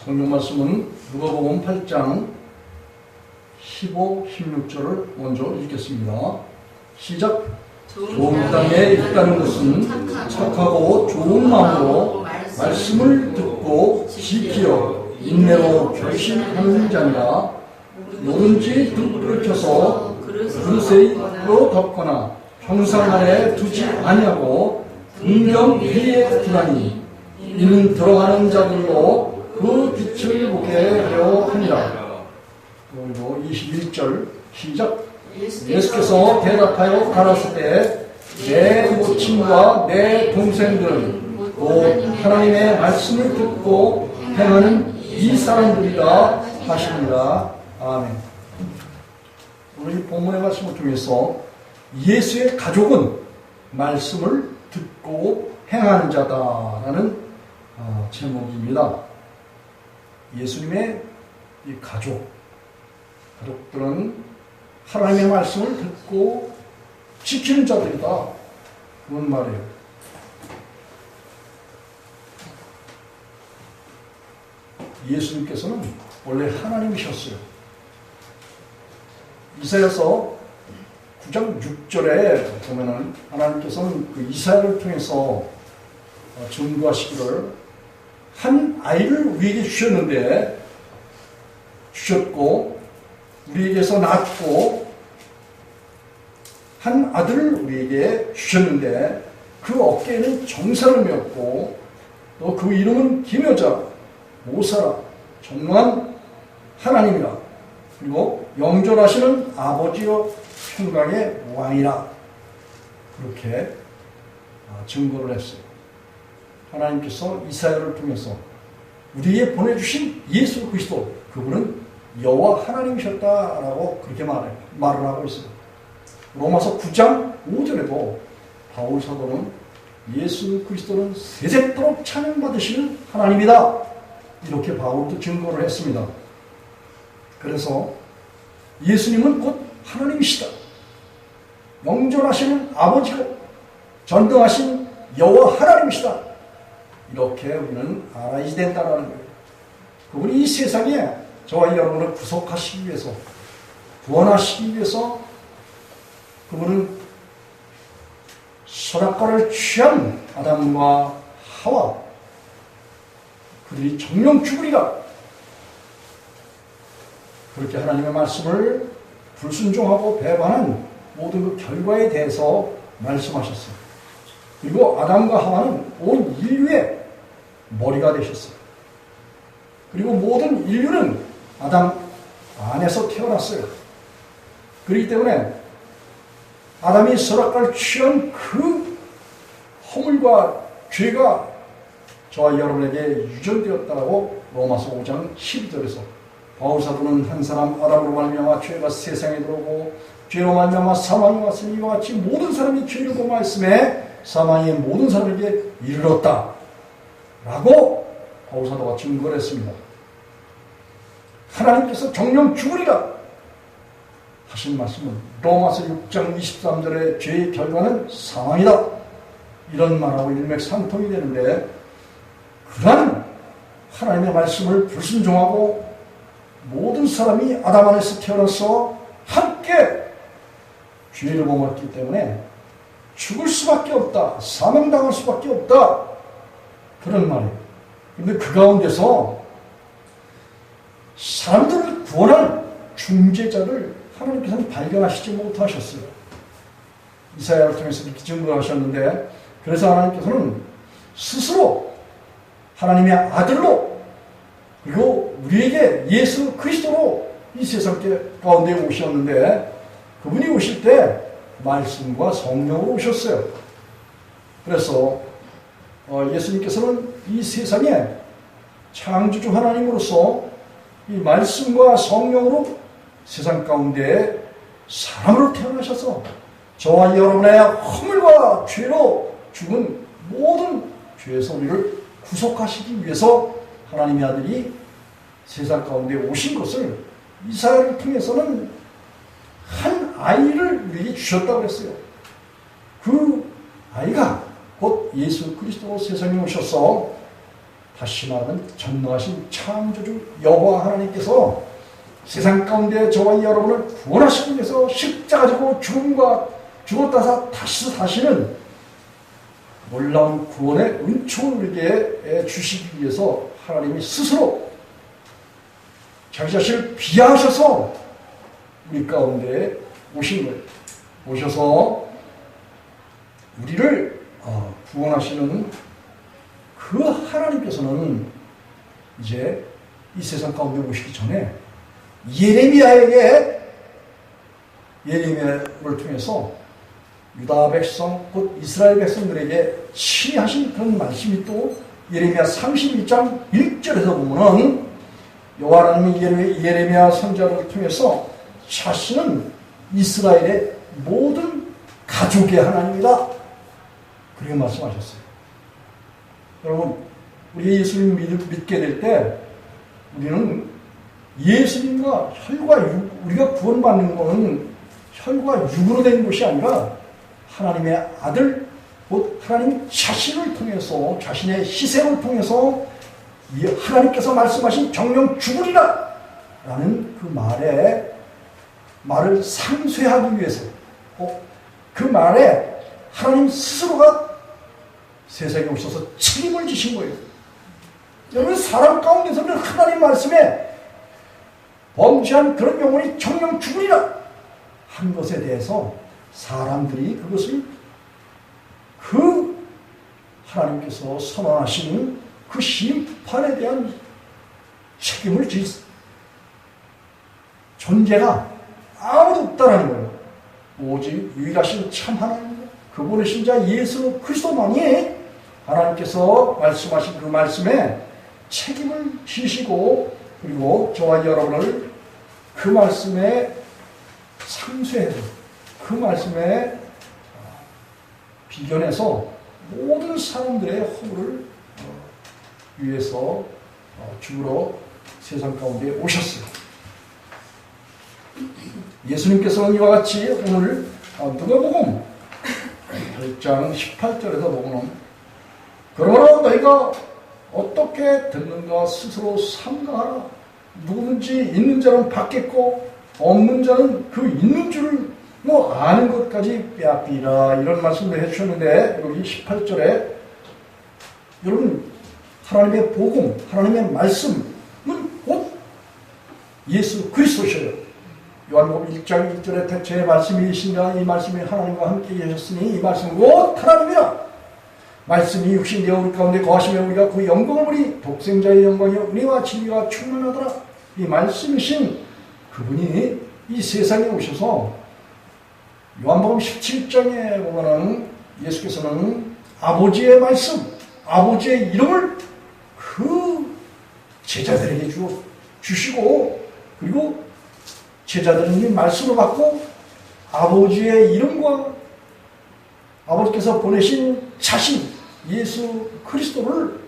성경 말씀은 누가복음 8장 15, 16절을 먼저 읽겠습니다. 시작. 좋은 땅에 있다는 것은 착하고 좋은 마음으로 말씀을 듣고 지키어 인내로 결심하는 자니라. 뭐든지 부풀켜서 그릇에 이끌어 덮거나 평상 아래 두지 아니하고 등경 위에 두나니 이는 들어가는 자들로 그 빛을 보게 하려 하니라. 그리고 21절 시작. 예수께서 대답하여 가라사대 때 내 모친과 내 동생들은 곧 하나님의 말씀을 듣고 행하는 이 사람들이라 하시니라. 아멘. 오늘 이 본문의 말씀을 통해서 예수의 가족은 말씀을 듣고 행하는 자다라는 제목입니다. 예수님의 이 가족들은 하나님의 말씀을 듣고 지키는 자들이다. 그런 말이에요. 예수님께서는 원래 하나님이셨어요. 이사야서 9장 6절에 보면은 하나님께서는 그 이사야를 통해서 증거하시기를 한 아이를 우리에게 주셨고 우리에게서 낳았고 한 아들을 우리에게 주셨는데 그 어깨에는 정사를 메었고 또 그 이름은 기묘자 모사라 전능한 하나님이라 그리고 영존하시는 아버지여 평강의 왕이라 그렇게 증거를 했어요. 하나님께서 이사야를 통해서 우리에게 보내주신 예수 그리스도 그분은 여호와 하나님이셨다라고 그렇게 말을 하고 있어요. 로마서 9장 5절에도 바울 사도는 예수 그리스도는 세세토록 찬양받으시는 하나님이다 이렇게 바울도 증거를 했습니다. 그래서 예수님은 곧 하나님이시다. 영존하시는 아버지고 전능하신 여호와 하나님이시다. 이렇게 우리는 알아야 된다는 거예요. 그분이 이 세상에 저와 여러분을 구속하시기 위해서 구원하시기 위해서 그분은 선악과를 취한 아담과 하와 그들이 정령 죽으리라 그렇게 하나님의 말씀을 불순종하고 배반한 모든 그 결과에 대해서 말씀하셨어요. 그리고 아담과 하와는 온 인류의 머리가 되셨어요. 그리고 모든 인류는 아담 안에서 태어났어요. 그렇기 때문에 아담이 선악과를 취한 그 허물과 죄가 저와 여러분에게 유전되었다고 로마서 5장 12절에서 바울사도는 한 사람 아담으로 말미암아 죄가 세상에 들어오고 죄로 말미암아 사망이 왔으니 이와 같이 모든 사람이 죄를 범하였음에 사망이 모든 사람에게 이르렀다 라고 바울사도가 증거를 했습니다. 하나님께서 정령 죽으리라 하신 말씀은 로마서 6장 23절의 죄의 결과는 사망이다 이런 말하고 일맥상통이 되는데 그러한 하나님의 말씀을 불순종하고 모든 사람이 아담 안에서 태어나서 함께 죄를 범했기 때문에 죽을 수밖에 없다. 사망당할 수밖에 없다. 그런 말이에요. 그런데 그 가운데서 사람들을 구원할 중재자를 하나님께서는 발견하시지 못하셨어요. 이사야를 통해서 이렇게 증거하셨는데 그래서 하나님께서는 스스로 하나님의 아들로 그리고 우리에게 예수 그리스도로 이 세상 가운데 오셨는데 그분이 오실 때 말씀과 성령으로 오셨어요. 그래서 예수님께서는 이 세상에 창조주 하나님으로서 이 말씀과 성령으로 세상 가운데 사람으로 태어나셔서 저와 여러분의 허물과 죄로 죽은 모든 죄에서 우리를 구속하시기 위해서 하나님의 아들이 세상 가운데 오신 것을 이사야를 통해서는 한 아이를 우리에게 주셨다고 했어요. 그 아이가 곧 예수 그리스도로 세상에 오셔서 다시 말하면 전능하신 창조주 여호와 하나님께서 세상 가운데 저와 여러분을 구원하시기 위해서 십자가 지고 죽었다 다시 사시는 놀라운 구원의 은총을 우리에게 주시기 위해서 하나님이 스스로 자기 자신을 비하하셔서 우리 가운데 오신 거예요. 오셔서 우리를 구원하시는 그 하나님께서는 이제 이 세상 가운데 오시기 전에 예레미야를 통해서 유다 백성 곧 이스라엘 백성들에게 친히 하신 그런 말씀이 또 예레미야 31장 1절에서 보면은 여호와 하나님이 예레미야 선지자를 통해서 자신은 이스라엘의 모든 가족의 하나님이다 그렇게 말씀하셨어요. 여러분 우리 예수님 믿게 될 때 우리는 예수님과 혈과 육, 우리가 구원받는 것은 혈과 육으로 된 것이 아니라 하나님의 아들, 곧 하나님 자신을 통해서 자신의 희생을 통해서 하나님께서 말씀하신 정령 죽으리라 라는 그 말을 상쇄하기 위해서 그 말에 하나님 스스로가 세상에 오셔서 책임을 지신 거예요. 여러분 사람 가운데서는 하나님 말씀에 범죄한 그런 영혼이 정령 죽으리라 한 것에 대해서 사람들이 그것을 그 하나님께서 선언하신 그 심판에 대한 책임을 질 존재가 아무도 없다는 거예요. 오직 유일하신 참 하나님, 그분의 신자 예수 그리스도만이 하나님께서 말씀하신 그 말씀에 책임을 지시고 그리고 저와 여러분을 그 말씀에 상쇄해서 그 말씀에 비견해서 모든 사람들의 허물을 위해서 죽으러 세상 가운데 오셨어요. 예수님께서는 이와 같이 오늘 누가복음 8장 18절에서 보면 그러므로 너희가 어떻게 듣는가 스스로 삼가하라. 누구든지 있는 자는 받겠고 없는 자는 그 있는 줄을 아는 것까지 빼앗기라 이런 말씀을 해주셨는데 여기 18절에 여러분 하나님의 복음, 하나님의 말씀은 곧 예수 그리스도셔요. 요한복음 1장 1절에 대체의 말씀이신가 이 말씀이 하나님과 함께 계셨으니 이 말씀은 곧 하나님이라. 말씀이 육신 되어 우리 가운데 거하시며 우리가 그 영광을 보니 독생자의 영광이요 은혜와 진리가 충만하더라. 이 말씀이신 그분이 이 세상에 오셔서 요한복음 17장에 보면은 예수께서는 아버지의 말씀, 아버지의 이름을 그 제자들에게 주시고 그리고 제자들은 이 말씀을 받고 아버지의 이름과 아버지께서 보내신 자신 예수 그리스도를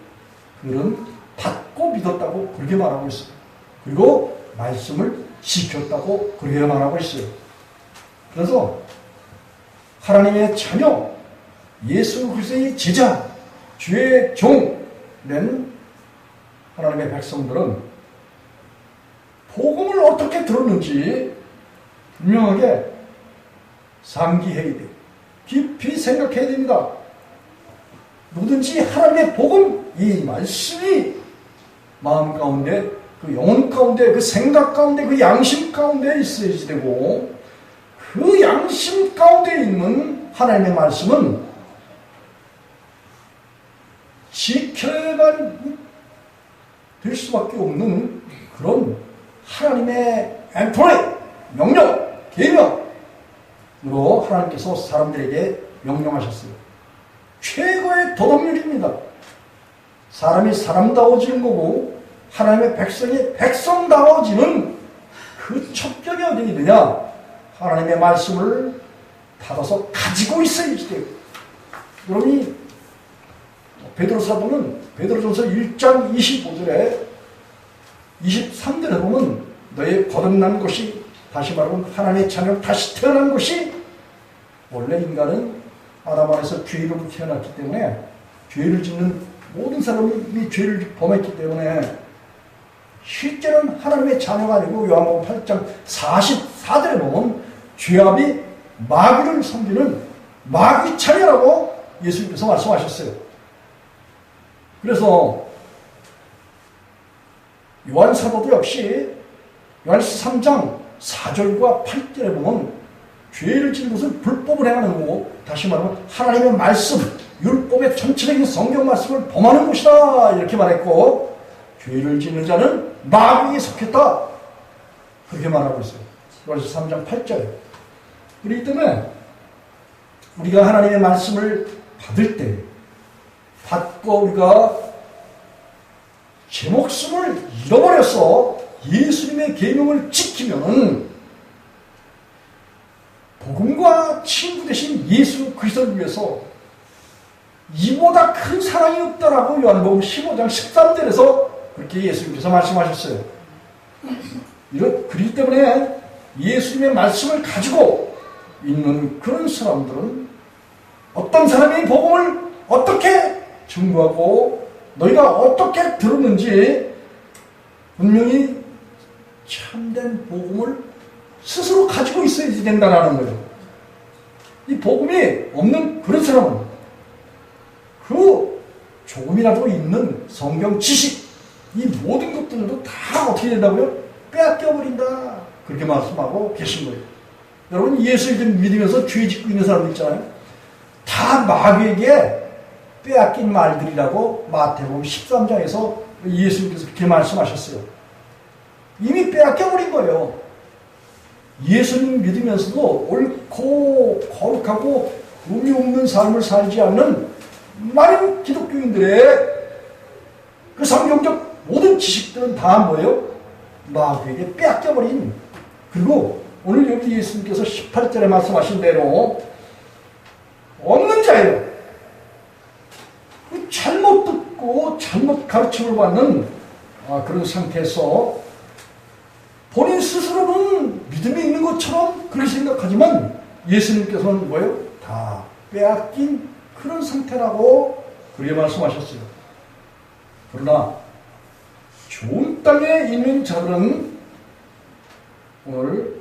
그들은 받고 믿었다고 그렇게 말하고 있어요. 그리고 말씀을 지켰다고 그렇게 말하고 있어요. 그래서 하나님의 자녀 예수 그리스도의 제자 주의 종된 하나님의 백성들은 복음을 어떻게 들었는지 분명하게 상기해야 돼요. 깊이 생각해야 됩니다. 누구든지 하나님의 복음, 이 말씀이 마음 가운데, 그 영혼 가운데, 그 생각 가운데, 그 양심 가운데 있어야지 되고 그 양심 가운데 있는 하나님의 말씀은 지켜야만 될 수밖에 없는 그런 하나님의 엔토리, 명령, 계명으로 하나님께서 사람들에게 명령하셨어요. 최고의 도덕률입니다. 사람이 사람다워지는 거고 하나님의 백성이 백성다워지는 그 첩격이 어디 있느냐? 하나님의 말씀을 받아서 가지고 있어야지 돼요. 여러분이 베드로 사도는 베드로전서 1장 25절에 23절에 보면 너의 거듭난 것이 다시 말하면 하나님의 자녀로 다시 태어난 것이 원래 인간은 아담 안에서 죄로 태어났기 때문에 죄를 짓는 모든 사람이 죄를 범했기 때문에 실제는 하나님의 자녀가 아니고 요한복음 8장 44절에 보면 죄압이 마귀를 섬기는 마귀 자녀라고 예수님께서 말씀하셨어요. 그래서 요한 사도도 역시 요한서 3장 4절과 8절에 보면 죄를 짓는 것은 불법을 행하는 거고, 다시 말하면 하나님의 말씀, 율법의 전체적인 성경 말씀을 범하는 것이다 이렇게 말했고, 죄를 짓는 자는 마귀에 속했다 그렇게 말하고 있어요. 요한서 3장 8절에. 그렇기 때문에 우리가 하나님의 말씀을 받을 때, 받고 우리가 제 목숨을 잃어버려서 예수님의 계명을 지키면 복음과 친구 되신 예수 그리스도를 위해서 이보다 큰 사랑이 없다라고 요한복음 15장 13절에서 그렇게 예수님께서 말씀하셨어요. 그렇기 때문에 예수님의 말씀을 가지고 있는 그런 사람들은 어떤 사람이 복음을 어떻게 증거하고 너희가 어떻게 들었는지 분명히 참된 복음을 스스로 가지고 있어야지 된다는 거예요. 이 복음이 없는 그런 사람은 그 조금이라도 있는 성경 지식, 이 모든 것들도 다 어떻게 된다고요? 빼앗겨버린다. 그렇게 말씀하고 계신 거예요. 여러분, 예수를 믿으면서 죄 짓고 있는 사람들 있잖아요. 다 마귀에게 빼앗긴 말들이라고 마태복음 13장에서 예수님께서 그렇게 말씀하셨어요. 이미 빼앗겨버린 거예요. 예수님 믿으면서도 옳고 거룩하고 의미 없는 삶을 살지 않는 많은 기독교인들의 그 성경적 모든 지식들은 다 뭐예요? 마귀에게 빼앗겨버린. 그리고 오늘 여기 예수님께서 18절에 말씀하신 대로 없는 자예요. 잘못 듣고 잘못 가르침을 받는 그런 상태에서 본인 스스로는 믿음이 있는 것처럼 그렇게 생각하지만 예수님께서는 뭐예요? 다 빼앗긴 그런 상태라고 그렇게 말씀하셨어요. 그러나 좋은 땅에 있는 자들은 오늘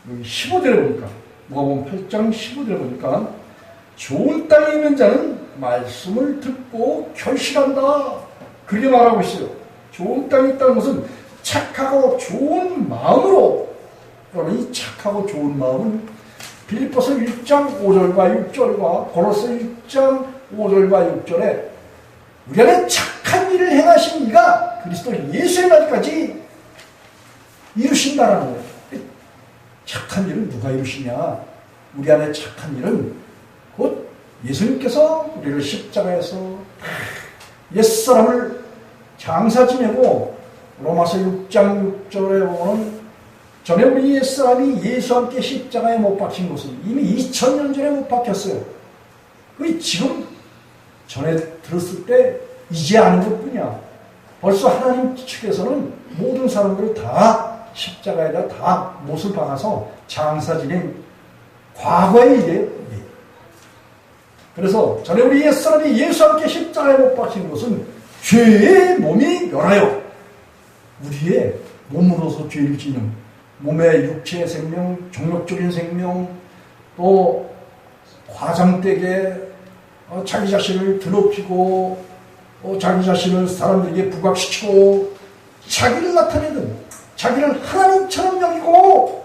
여기 15절에 보니까 누가복음 8장 15절에 보니까 좋은 땅에 있는 자는 말씀을 듣고 결실한다 그렇게 말하고 있어요. 좋은 땅에 있다는 것은 착하고 좋은 마음으로, 여러분 이 착하고 좋은 마음은 빌립보서 1장 5절과 6절과 고로서 1장 5절과 6절에 우리 안에 착한 일을 행하신 이가 그리스도 예수의 날까지 이루신다라는 거예요. 착한 일은 누가 이루시냐? 우리 안에 착한 일은 곧 예수님께서 우리를 십자가에서 옛사람을 장사 지내고 로마서 6장 6절에 보면 전에 우리 옛사람이 예수와 함께 십자가에 못 박힌 것은 이미 2000년 전에 못 박혔어요. 그 지금 전에 들었을 때 이제 아는 것뿐이야. 벌써 하나님 측에서는 모든 사람들을 다 십자가에다 다 못을 박아서 장사 지낸 과거의 일이에요. 그래서 전에 우리 옛사람이 예수와 함께 십자가에 못 박힌 것은 죄의 몸이 멸하여 우리의 몸으로서 죄를 짓는 몸의 육체의 생명, 종력적인 생명, 또 과장되게 자기 자신을 더럽히고 자기 자신을 사람들에게 부각시키고 자기를 나타내는, 자기를 하나님처럼 여기고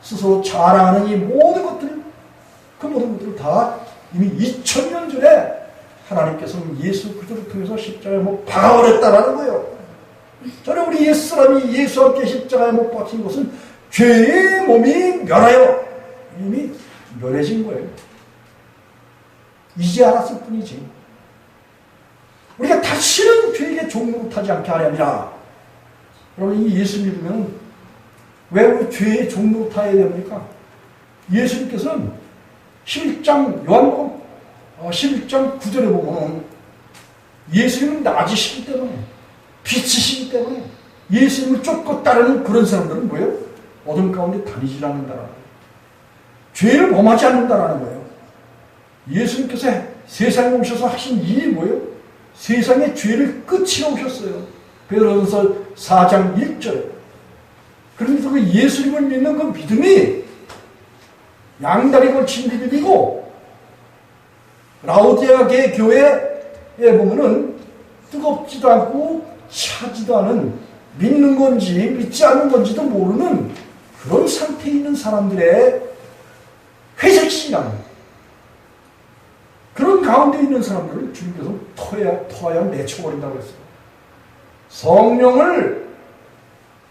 스스로 자랑하는 이 모든 것들, 그 모든 것들을 다 이미 2000년 전에 하나님께서는 예수 그리스도를 통해서 십자가에 못 박아버렸다라는 거예요. 전에 우리 옛사람이 예수와 함께 십자가에 못 박힌 것은 죄의 몸이 멸하여 이미 멸해진 거예요. 이제 알았을 뿐이지. 우리가 다시는 죄에게 종노릇하지 않게 하렵니다. 여러분, 이 예수 믿으면 왜 우리 죄의 종노릇하여야 됩니까? 예수님께서는 11장 요한복음 11장 9절에 보면 예수님은 낮으시기 때문에, 빛이시기 때문에 예수님을 쫓고 따르는 그런 사람들은 뭐예요? 어둠 가운데 다니지 않는다라는 거예요. 죄를 범하지 않는다라는 거예요. 예수님께서 세상에 오셔서 하신 일이 뭐예요? 세상의 죄를 끝이러 오셨어요. 베드로전서 4장 1절에. 그러면서 그 예수님을 믿는 그 믿음이 양다리 걸친 믿음이고, 라오디아계 교회에 보면은 뜨겁지도 않고 차지도 않은, 믿는 건지 믿지 않는 건지도 모르는 그런 상태에 있는 사람들의 회색신앙, 그런 가운데 있는 사람들을 주님께서 토하여 내쳐버린다고 했어요. 성령을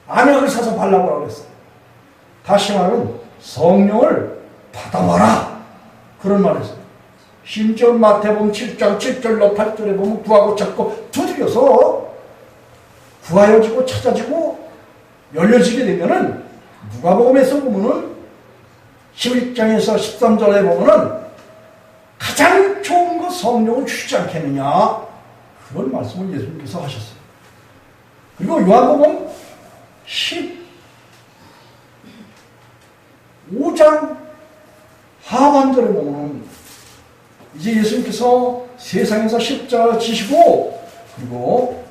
안약을 사서 발라보라고 했어요. 다시 말하면 성령을 받아와라, 그런 말을 했어요. 심지어 마태복음 7장 7절로 8절에 보면 구하고 찾고 두드려서 구하여지고 찾아지고 열려지게 되면은, 누가복음에서 보면은 11장에서 13절에 보면은 가장 좋은 거 성령을 주지 않겠느냐, 그런 말씀을 예수님께서 하셨어요. 그리고 요한복음 15장 하반절에 보면 이제 예수님께서 세상에서 십자가를 지시고 그리고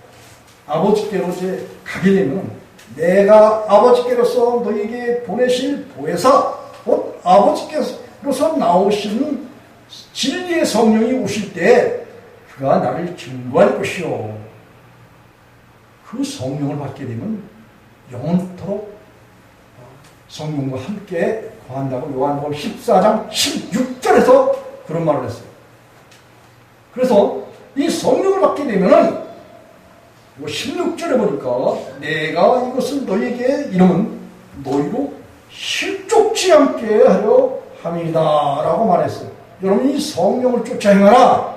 아버지께로 이제 가게 되면, 내가 아버지께로서 너에게 보내실 보혜사, 곧 아버지께로서 나오시는 진리의 성령이 오실 때 그가 나를 증거할 것이요, 그 성령을 받게 되면 영원토록 성령과 함께 거한다고 요한복음 14장 16절에서 그런 말을 했어요. 그래서 이 성령을 받게 되면은 16절에 보니까 내가 이것을 너희에게 이름은 너희로 실족지 않게 하려 함이다 라고 말했어요. 여러분, 이 성령을 쫓아 행하라,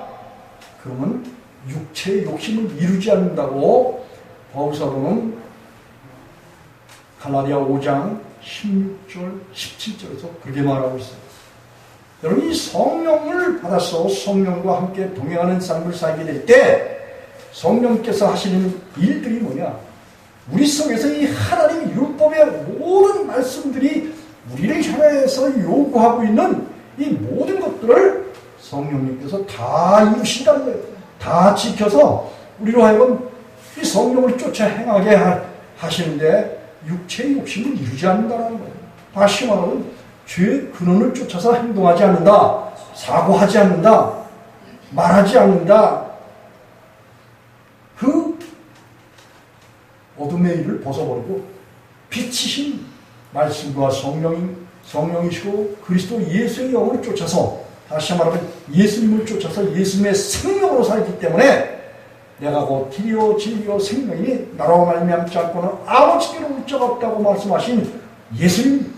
그러면 육체의 욕심을 이루지 않는다고 바울사도는 갈라디아 5장 16절 17절에서 그렇게 말하고 있어요. 여러분, 이 성령을 받아서 성령과 함께 동행하는 삶을 살게 될 때 성령께서 하시는 일들이 뭐냐, 우리 속에서 이 하나님 율법의 모든 말씀들이 우리를 향해서 요구하고 있는 이 모든 것들을 성령님께서 다 이루신다는 거예요. 다 지켜서 우리로 하여금 이 성령을 쫓아 행하게 하시는데 육체의 욕심을 이루지 않는다는 거예요. 다시 말하면 죄의 근원을 쫓아서 행동하지 않는다, 사고하지 않는다, 말하지 않는다, 그 어둠의 일을 벗어버리고 빛이신 말씀과 성령이시고 그리스도 예수의 영을 쫓아서, 다시 말하면 예수님을 쫓아서 예수님의 생명으로 살기 때문에 내가 곧 길이요 진리요 생명이니 나로 말미암지 않고는 아버지께로 올 자가 없다고 말씀하신 예수님,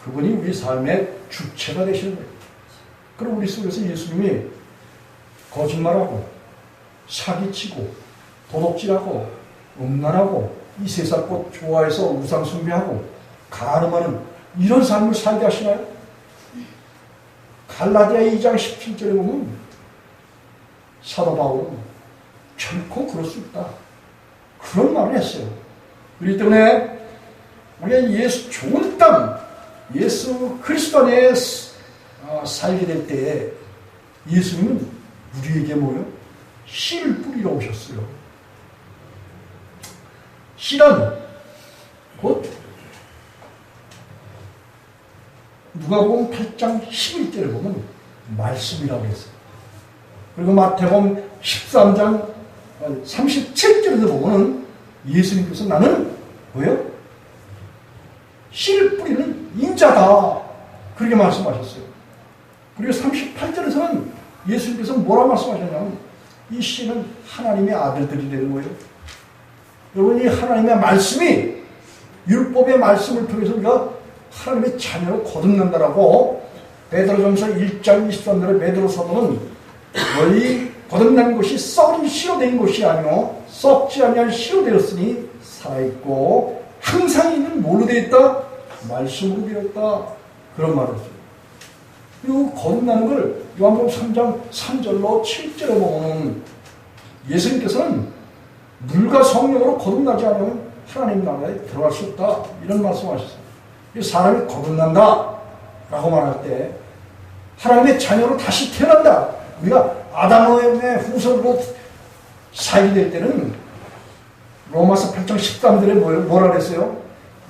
그분이 우리 삶의 주체가 되시는 거예요. 그럼 우리 속에서 예수님이 거짓말하고 사기치고 도둑질하고 음란하고 이 세상 것 좋아해서 우상 숭배하고 가늠하는 이런 삶을 살게 하시나요? 갈라디아 2장 17절에 보면 사도 바울은 결코 그럴 수 있다, 그런 말을 했어요. 그렇기 때문에 우리가 예수 좋은 땅, 예수 그리스도 안에 살게 될 때 예수님은 우리에게 뭐예요? 씨를 뿌리러 오셨어요. 씨는 곧 누가복음 8장 11절에 보면 말씀이라고 했어요. 그리고 마태복음 13장 37절에서 보면 예수님께서 나는 뭐예요? 씨를 뿌리는 인자다, 그렇게 말씀하셨어요. 그리고 38절에서는 예수님께서 뭐라 말씀하셨냐면 이 씨는 하나님의 아들들이 되는 거예요. 여러분, 이 하나님의 말씀이, 율법의 말씀을 통해서 우리가 하나님의 자녀로 거듭난다라고 베드로전서 1장 23절에 베드로 사도는 너희 거듭난 것이 썩은 씨로 된 것이 아니요 썩지 아니한 씨로 되었으니 살아있고 항상 이는 뭘로 되어 있다? 말씀으로 되어 있다, 그런 말을 했어요. 그리고 거듭나는 걸 요한복음 3장 3절로 7절에 보면 예수님께서는 물과 성령으로 거듭나지 않으면 하나님 나라에 들어갈 수 없다, 이런 말씀하셨어요. 사람이 거듭난다 라고 말할 때 하나님의 자녀로 다시 태어난다, 우리가 아담의 후손으로 살게 될 때는 로마서 8장 13절에 뭐라 그랬어요?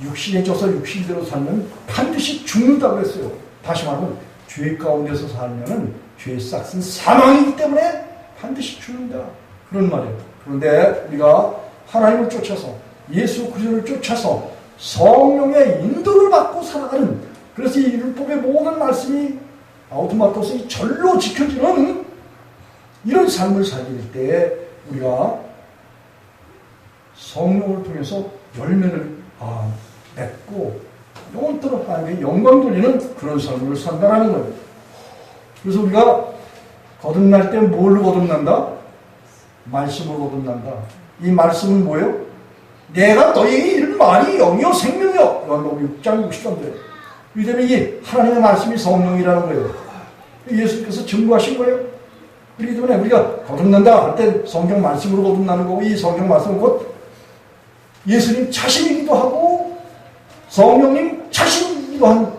육신에 져서 육신대로 살면 반드시 죽는다고 그랬어요. 다시 말하면 죄 가운데서 살면은 죄의 싹은 사망이기 때문에 반드시 죽는다. 그런 말이에요. 그런데 우리가 하나님을 쫓아서 예수 그리스도를 쫓아서 성령의 인도를 받고 살아가는, 그래서 이 율법의 모든 말씀이 아우토마토스 절로 지켜지는 이런 삶을 살게 될 때 우리가 성령을 통해서 열매를 맺고 영원토록 하나님께 영광 돌리는 그런 삶을 산다는 거예요. 그래서 우리가 거듭날 때 뭘로 거듭난다? 말씀으로 거듭난다. 이 말씀은 뭐예요? 내가 너희에게 이른 말이 영이요 생명이요. 요한복음 6장 63절. 이 때문에 이 하나님의 말씀이 성령이라는 거예요. 예수님께서 증거하신 거예요. 그렇기 때문에 우리가 거듭난다 할 때 성경 말씀으로 거듭나는 거고, 이 성경 말씀은 곧 예수님 자신이기도 하고 성령님 자신이기도 한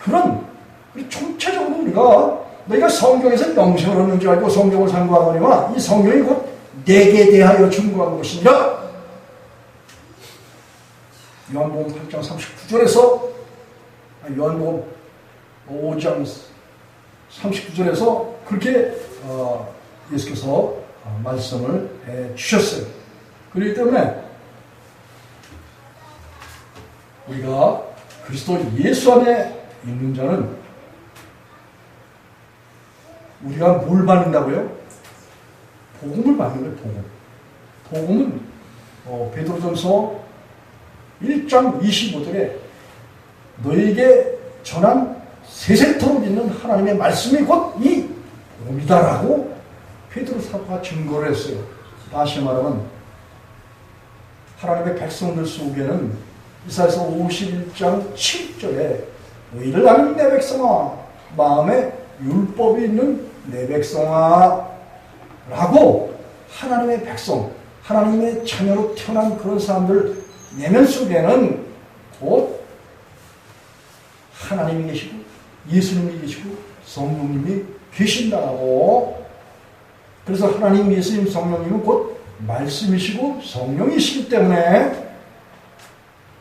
그런, 우리 총체적으로 우리가 너희가 성경에서 영생을 얻는 줄 알고 성경을 상고하거니와 이 성경이 곧 내게 대하여 증거한 것이니라. 요한복음 8장 39절에서 요한복음 5장 39절에서 그렇게 예수께서 말씀을 해 주셨어요. 그렇기 때문에 우리가 그리스도 예수 안에 있는 자는 우리가 뭘 받는다고요? 복음을 받는 거예요. 복음은 베드로전서 1장 25절에 너에게 전한 세세토록 있는 하나님의 말씀이 곧 이 복음이다라고 베드로 사도가 증거를 했어요. 다시 말하면 하나님의 백성들 속에는 이사야서 51장 7절에 너희를 아는 내 백성아, 마음에 율법이 있는 내 백성아 라고 하나님의 백성, 하나님의 자녀로 태어난 그런 사람들 내면 속에는 곧 하나님이 계시고 예수님이 계시고 성령님이 계신다고. 그래서 하나님, 예수님, 성령님은 곧 말씀이시고 성령이시기 때문에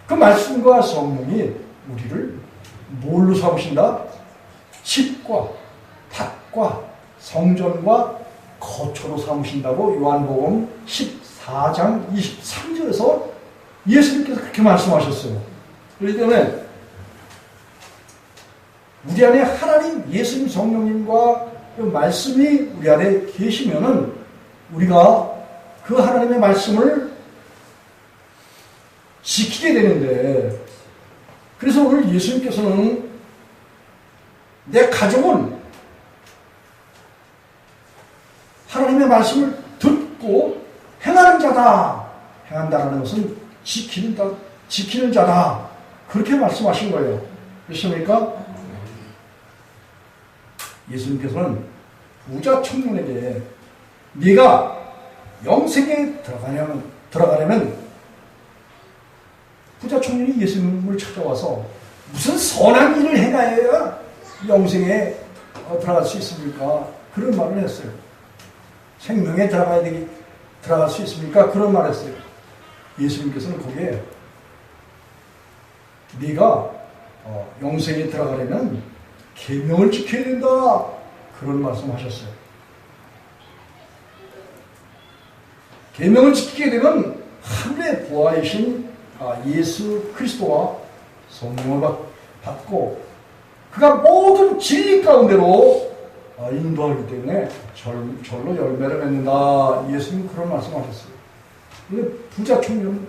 그 말씀과 성령이 우리를 뭘로 삼으신다? 집과 밭과 성전과 거처로 삼으신다고 요한복음 14장 23절에서 예수님께서 그렇게 말씀하셨어요. 그렇기 때문에 우리 안에 하나님, 예수님, 성령님과 그 말씀이 우리 안에 계시면은 우리가 그 하나님의 말씀을 지키게 되는데, 그래서 오늘 예수님께서는 내 가족은 하나님의 말씀을 듣고 행하는 자다. 행한다는 것은 지키는 자다. 그렇게 말씀하신 거예요. 그렇습니까? 예수님께서는 부자 청년에게 네가 영생에 들어가려면 부자 청년이 예수님을 찾아와서 무슨 선한 일을 행하여야 영생에 들어갈 수 있습니까? 그런 말을 했어요. 생명에 들어갈 수 있습니까? 그런 말을 했어요. 예수님께서는 거기에 네가 영생에 들어가려면 계명을 지켜야 된다. 그런 말씀하셨어요. 계명을 지키게 되면 하늘의 보아이신 예수 그리스도와 성령을 받고 그가 모든 진리 가운데로 인도하기 때문에 절로 열매를 맺는다. 예수님 그런 말씀하셨어요. 근데 부자 청년은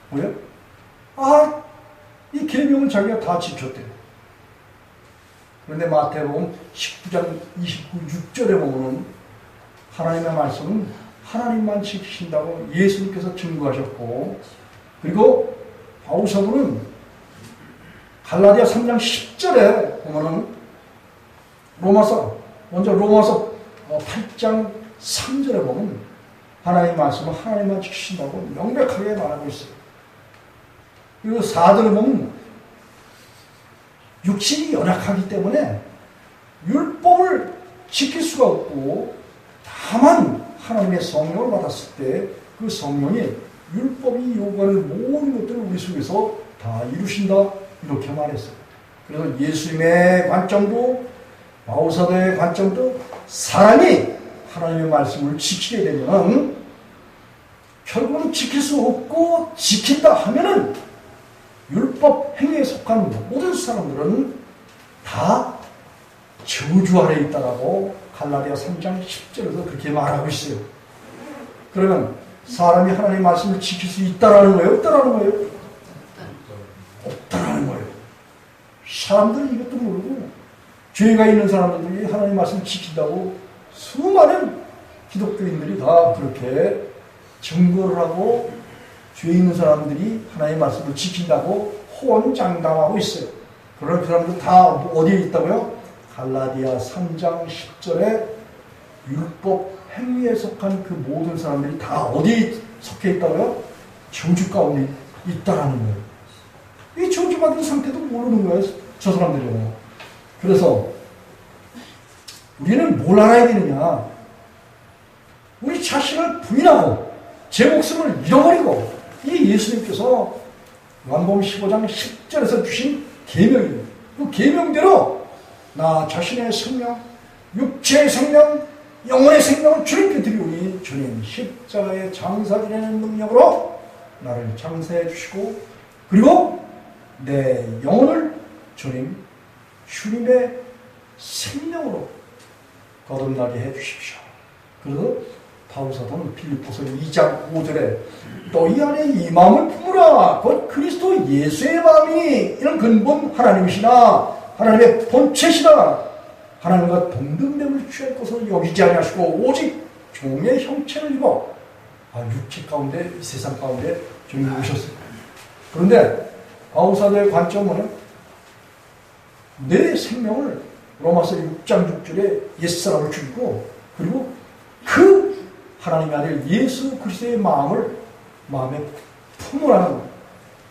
뭐예요? 이 계명은 자기가 다 지켰대요. 그런데 마태복음 19장 6절에 보면 하나님의 말씀은 하나님만 지키신다고 예수님께서 증거하셨고, 그리고 바울 사도는 갈라디아 3장 10절에 보면은 로마서 8장 3절에 보면 하나님의 말씀은 하나님만 지키신다고 명백하게 말하고 있어요. 그리고 4절에 보면 육신이 연약하기 때문에 율법을 지킬 수가 없고 다만 하나님의 성령을 받았을 때 그 성령이 율법이 요구하는 모든 것들을 우리 속에서 다 이루신다 이렇게 말했어요. 그래서 예수님의 관점도 바울사도의 관점도 사람이 하나님의 말씀을 지키게 되면 결국은 지킬 수 없고 지킨다 하면은 율법 행위에 속한 모든 사람들은 다 저주 아래 있다라고 갈라디아 3장 10절에서 그렇게 말하고 있어요. 그러면 사람이 하나님의 말씀을 지킬 수 있다라는 거예요? 없다라는 거예요? 없다라는 거예요. 사람들은 이것도 모르고 죄가 있는 사람들이 하나님의 말씀을 지킨다고 수많은 기독교인들이 다 그렇게 증거를 하고 죄 있는 사람들이 하나님의 말씀을 지킨다고 호언장담하고 있어요. 그런 사람들 다 어디에 있다고요? 갈라디아 3장 10절에 율법 행위에 속한 그 모든 사람들이 다 어디에 속해 있다고요? 저주 가운데 있다라는 거예요. 이 저주받은 상태도 모르는 거예요. 저 사람들이요. 그래서 우리는 뭘 알아야 되느냐? 우리 자신을 부인하고 제 목숨을 잃어버리고 이 예수님께서 요한복음 15장 10절에서 주신 계명이에요. 그 계명대로 나 자신의 생명, 육체의 생명, 영혼의 생명을 주님께 드리오니 주님 십자가의 장사 지내는 능력으로 나를 장사해 주시고 그리고 내 영혼을 주님의 생명으로 거듭나게 해 주십시오. 그래서 바울사도는 빌립보서 2장 5절에 너희 안에 이 마음을 품으라 곧 그리스도 예수의 마음이 이런 근본 하나님이시나 하나님의 본체시다. 하나님과 동등됨을 취할 것을 여기지 아니하시고 오직 종의 형체를 입어 육체 가운데 이 세상 가운데 종이 오셨습니다. 그런데 바울사도의 관점은 내 생명을 로마서 6장 6절에 옛사람을 죽이고 그리고 그 하나님의 아들 예수 그리스도의 마음을 마음에 품으라는 거예요.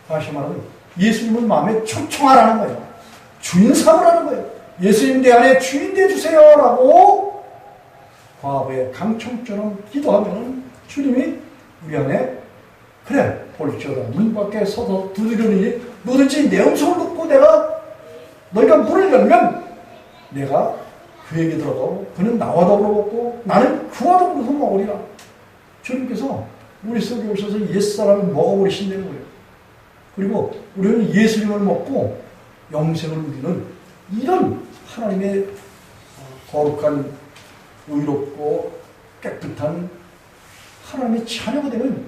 다시 말하면 예수님을 마음에 초청하라는 거예요. 주인 삼으라는 거예요. 예수님 내 안에 주인 되어주세요 라고 과거의 강청처럼 기도하면 주님이 우리 안에 그래 볼지어다 문 밖에 서서 두드리니 누구든지 내 음성을 듣고 너희가 문을 열면 내가 그에게 들어가고 그는 나와 더불어 먹고 나는 그와 더불어서 먹으리라. 주님께서 우리 속에 오셔서 옛사람을 먹어버리신다는 거예요. 그리고 우리는 예수님을 먹고 영생을 누리는 이런 하나님의 거룩한 의롭고 깨끗한 하나님의 자녀가 되는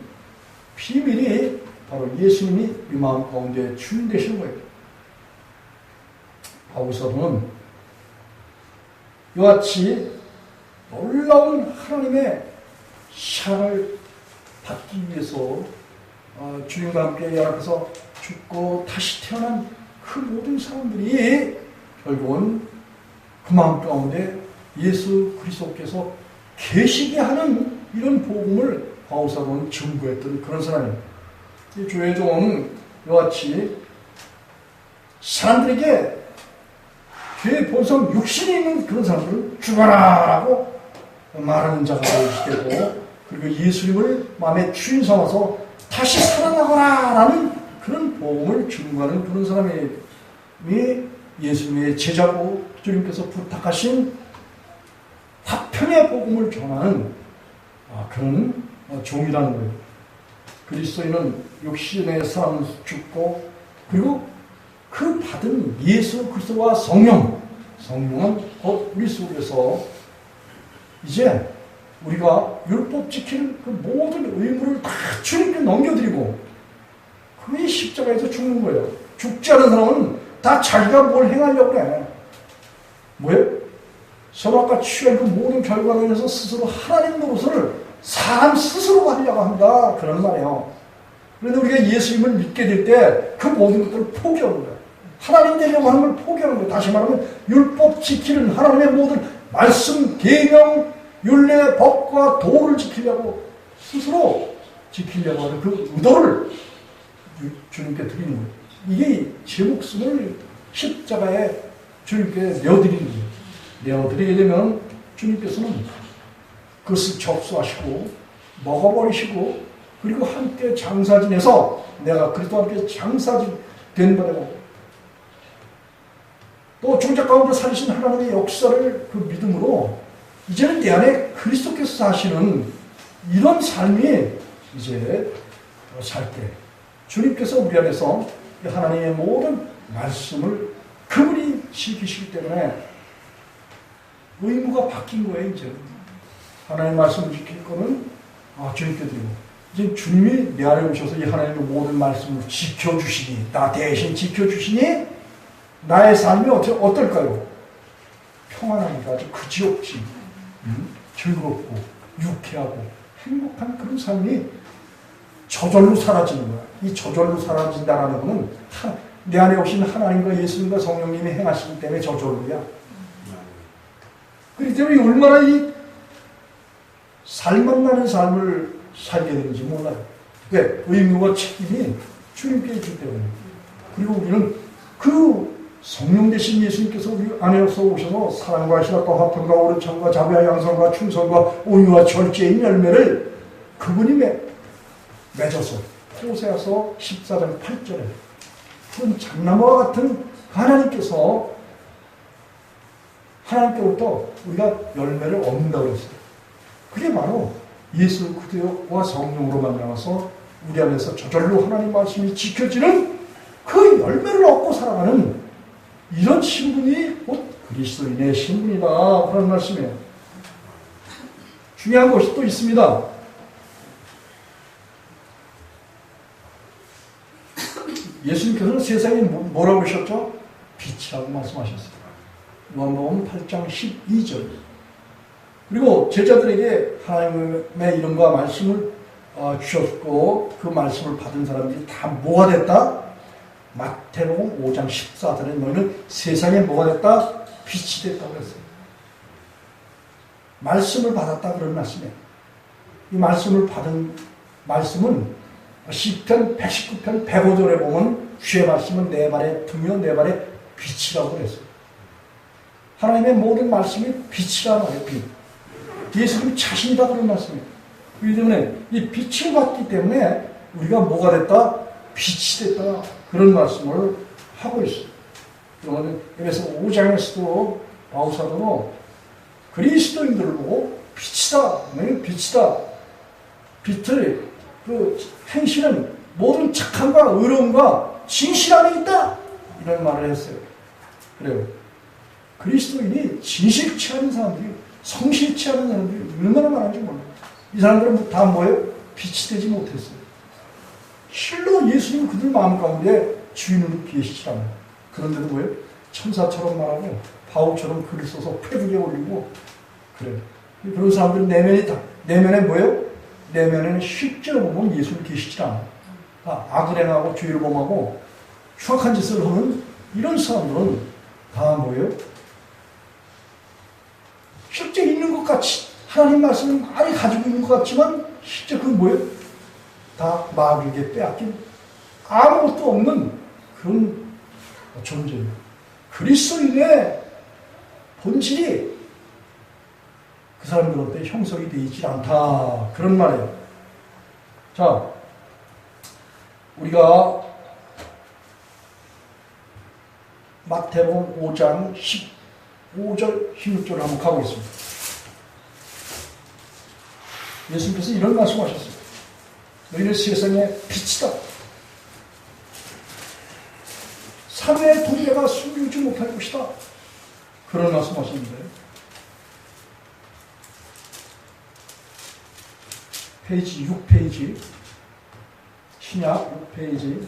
비밀이 바로 예수님이 이 마음 가운데 주인 되시는 거예요. 바울사도는 이와 같이 놀라운 하나님의 사랑을 받기 위해서 주님과 함께 연합해서 죽고 다시 태어난 그 모든 사람들이 결국은 그 마음 가운데 예수 그리스도께서 계시게 하는 이런 복음을 바울사도는 증거했던 그런 사람입니다. 이 주의 종은 이와 같이 사람들에게 죄의 본성 육신이 있는 그런 사람들을 죽어라 라고 말하는 자가 되고 그리고 예수님을 마음에 주인 삼아서 다시 살아나거라 라는 그런 복음을 증거하는 그런 사람이 예수님의 제자고 주님께서 부탁하신 화평의 복음을 전하는 그런 종이라는 거예요. 그리스도인은 육신의 사람을 죽고 그리고 그 받은 예수 그리스도와 성령은 곧 우리 속에서 이제 우리가 율법 지키는 그 모든 의무를 다 주님께 넘겨드리고 그게 십자가에서 죽는 거예요. 죽지 않은 사람은 다 자기가 뭘 행하려고 그래. 뭐예요? 선악과 취한 그 모든 결과로 인해서 스스로 하나님 노릇을 사람 스스로 하려고 한다. 그런 말이에요. 그런데 우리가 예수님을 믿게 될 때 그 모든 것들을 포기하는 거예요. 하나님 되려고 하는 걸 포기하는 거예요. 다시 말하면 율법 지키는 하나님의 모든 말씀, 계명, 율례, 법과 도를 지키려고 스스로 지키려고 하는 그 의도를 주님께 드리는 거예요. 이게 제 목숨을 십자가에 주님께 내어드리는 거예요. 내어드리게 되면 주님께서는 그것을 접수하시고 먹어버리시고 그리고 함께 장사 지내서 내가 그리스도와 함께 장사 된 바되고 또 종작 가운데 살리신 하나님의 역사를 그 믿음으로 이제는 내 안에 그리스도께서 사시는 이런 삶이 이제 살 때 주님께서 우리 안에서 하나님의 모든 말씀을 그분이 지키시기 때문에 의무가 바뀐 거예요. 이제 하나님의 말씀을 지킬 거는 주님께 드리고 이제 주님이 내 안에 오셔서 이 하나님의 모든 말씀을 지켜주시니 나 대신 지켜주시니 나의 삶이 어떨까요? 평안합니다. 아주 그지없지 즐겁고 유쾌하고 행복한 그런 삶이 저절로 사라지는 거야. 이 저절로 사라진다라는 것은 내 안에 오신 하나님과 예수님과 성령님이 행하시기 때문에 저절로야. 그렇기 때문에 얼마나 이 살맛 나는 삶을 살게 되는지 몰라요. 왜? 의무와 책임이 주님께 있기 때문에. 그리고 우리는 그 성령 되신 예수님께서 우리 안에서 오셔서 사랑과 신학과 화평과 오른참과 자비와 양성과 충성과 온유와 절제의 열매를 그분이 맺어서 호세아서 14장 8절에 푸른 잣나무와 같은 하나님께서 하나님께로부터 우리가 열매를 얻는다고 했어요. 그게 바로 예수 그리스도와 성령으로 만나서 우리 안에서 저절로 하나님 말씀이 지켜지는 그 열매를 얻고 살아가는 이런 신분이 곧 그리스도인의 신분이다. 그런 말씀이에요. 중요한 것이 또 있습니다. 예수님께서는 세상에 뭐라고 하셨죠? 빛이라고 말씀하셨어요. 요한복음 8장 12절. 그리고 제자들에게 하나님의 이름과 말씀을 주셨고 그 말씀을 받은 사람들이 다 뭐가 됐다? 마태복음 5장 14절에 너희는 세상에 뭐가 됐다? 빛이 됐다고 했어요. 말씀을 받았다 그런 말씀이에요. 이 말씀을 받은 말씀은 시편 119편 105절에 보면 주의 말씀은 내 발에 등이요 내 발에 빛이라고 그랬어요. 하나님의 모든 말씀이 빛이라는 말이에요. 빛. 예수님이 자신이다 그런 말씀이에요. 그렇기 때문에 이 빛을 받기 때문에 우리가 뭐가 됐다? 빛이 됐다. 그런 말씀을 하고 있어요. 그러면 에베소 5장에서도 바울사도는 그리스도인들을 보고 빛이다. 너희는 빛이다. 빛을 그 행실은 모든 착함과 의로움과 진실 안에 있다. 이런 말을 했어요. 그래요. 그리스도인이 진실치 않은 사람들이 성실치 않은 사람들이 얼마나 많은지 몰라요. 이 사람들은 다 뭐예요? 빛이 되지 못했어요. 실로 예수님은 그들 마음 가운데 주인으로 계시지 않아요. 그런데도 뭐예요? 천사처럼 말하고 바울처럼 글을 써서 페북에 올리고 그래요. 그런 사람들은 내면에 뭐예요? 내면에는 실제로 보면 예수님 계시지 않아요. 악을 행하고 죄를 범하고 흉악한 짓을 하는 이런 사람들은 다 뭐예요? 실제 있는 것 같이 하나님 말씀을 많이 가지고 있는 것 같지만 실제 그건 뭐예요? 다 마귀에게 빼앗긴 아무것도 없는 그런 존재예요. 그리스도인의 본질이 그 사람들한테 형성이 되어 있지 않다. 그런 말이에요. 자, 우리가 마태복음 5장 15절, 16절을 한번 가보겠습니다. 예수님께서 이런 말씀하셨어요. 너희는 세상의 빛이다. 사회의 동네가 숨기지 못할 것이다. 그런 말씀하셨는데 페이지 6페이지 신약 6페이지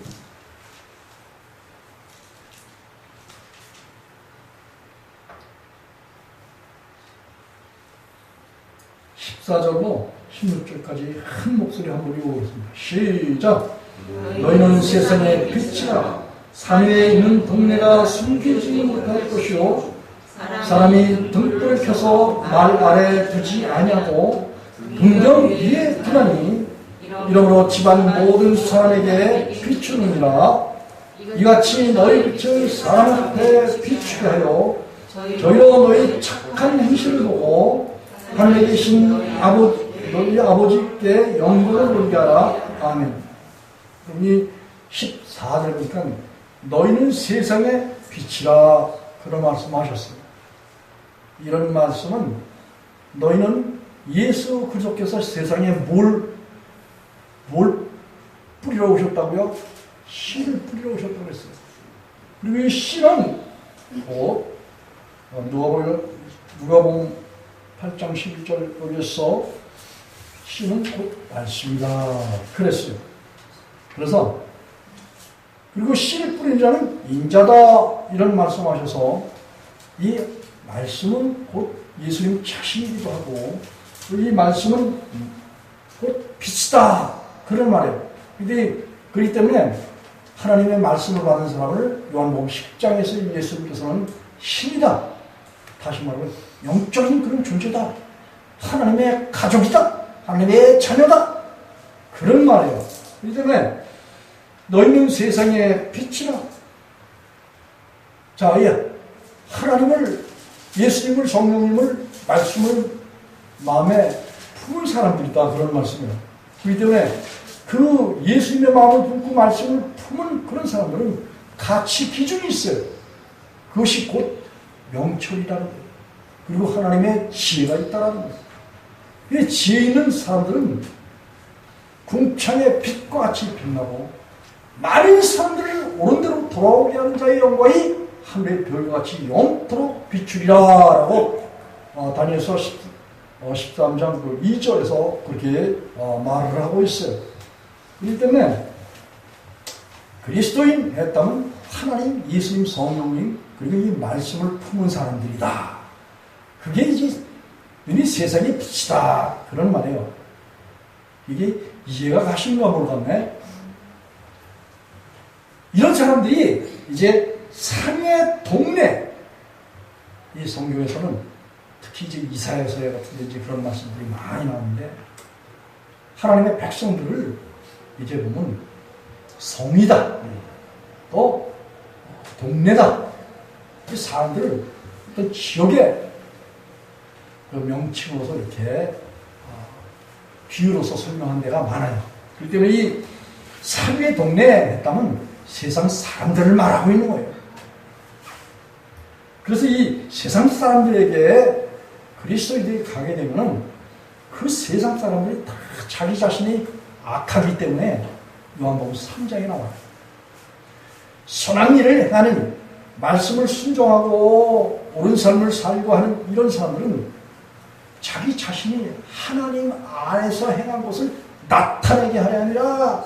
14절로 16절까지 한 목소리 한번 읽어보겠습니다. 시작! 너희는 세상의 빛이라. 산위에 있는 동네가 숨기지 못할 것이요 사람이 등불을 켜서 말 아래 두지 아니하고 등경 위에 두나니 이러므로 집안 모든 사람에게 비추느니라. 이같이 너희 빛을 사람 앞에 비추게 하여 저희로 너희 착한 행실을 보고 하늘에 계신 너희 아버지께 영광을 돌리게 하라. 아멘. 여기 14절 보니까 너희는 세상의 빛이라 그런 말씀하셨어요. 이런 말씀은 너희는 예수 그리스도께서 세상에 뭘 뿌리러 오셨다고요? 씨를 뿌리러 오셨다고 했어요. 그리고 이 씨는 누가복음 8장 11절 여기서 씨는 곧 말씀이다 그랬어요. 그리고 씨를 뿌린 자는 인자다 이런 말씀하셔서 이 말씀은 곧 예수님 자신이기도 하고 이 말씀은 곧 빛이다 그런 말이에요. 그렇기 때문에 하나님의 말씀을 받은 사람을 요한복음 10장에서 예수님께서는 신이다. 다시 말하면 영적인 그런 존재다. 하나님의 가족이다. 하나님의 자녀다. 그런 말이에요. 그렇기 때문에 너희는 세상의 빛이라. 자, 하나님을, 예수님을, 성령님을, 말씀을 마음에 품은 사람들이다. 그런 말씀이에요. 그렇기 때문에 그 예수님의 마음을 품고 말씀을 품은 그런 사람들은 가치 기준이 있어요. 그것이 곧 명철이라는 거예요. 그리고 하나님의 지혜가 있다는 거예요. 이 지혜 있는 사람들은 궁창의 빛과 같이 빛나고 많은 사람들을 옳은 대로 돌아오게 하는 자의 영광이 하늘의 별과 같이 영토록 비추리라 라고 다니엘서 13장 2절에서 그렇게 말을 하고 있어요. 그렇기 때문에 그리스도인 했다면 하나님, 예수님, 성령님 그리고 이 말씀을 품은 사람들이다. 그게 이제 너희 세상의 빛이다. 그런 말이에요. 이게 이해가 가시는가 모르겠네. 이런 사람들이 이제 상해 동네, 이 성경에서는 특히 이제 이사야서에 같은 데 이제 그런 말씀들이 많이 나오는데 하나님의 백성들을 이제 보면 성이다, 또 동네다. 이 사람들을 어떤 지역의 그 명칭으로서 이렇게 비유로서 설명한 데가 많아요. 그렇기 때문에 이 사류의 동네에 했다면 세상 사람들을 말하고 있는 거예요. 그래서 이 세상 사람들에게 그리스도인들이 가게 되면은 그 세상 사람들이 다 자기 자신이 악하기 때문에 요한복음 3장에 나와요. 선한 일을 행하는, 말씀을 순종하고 옳은 삶을 살고 하는 이런 사람들은 자기 자신이 하나님 안에서 행한 것을 나타내게 하려 하니라.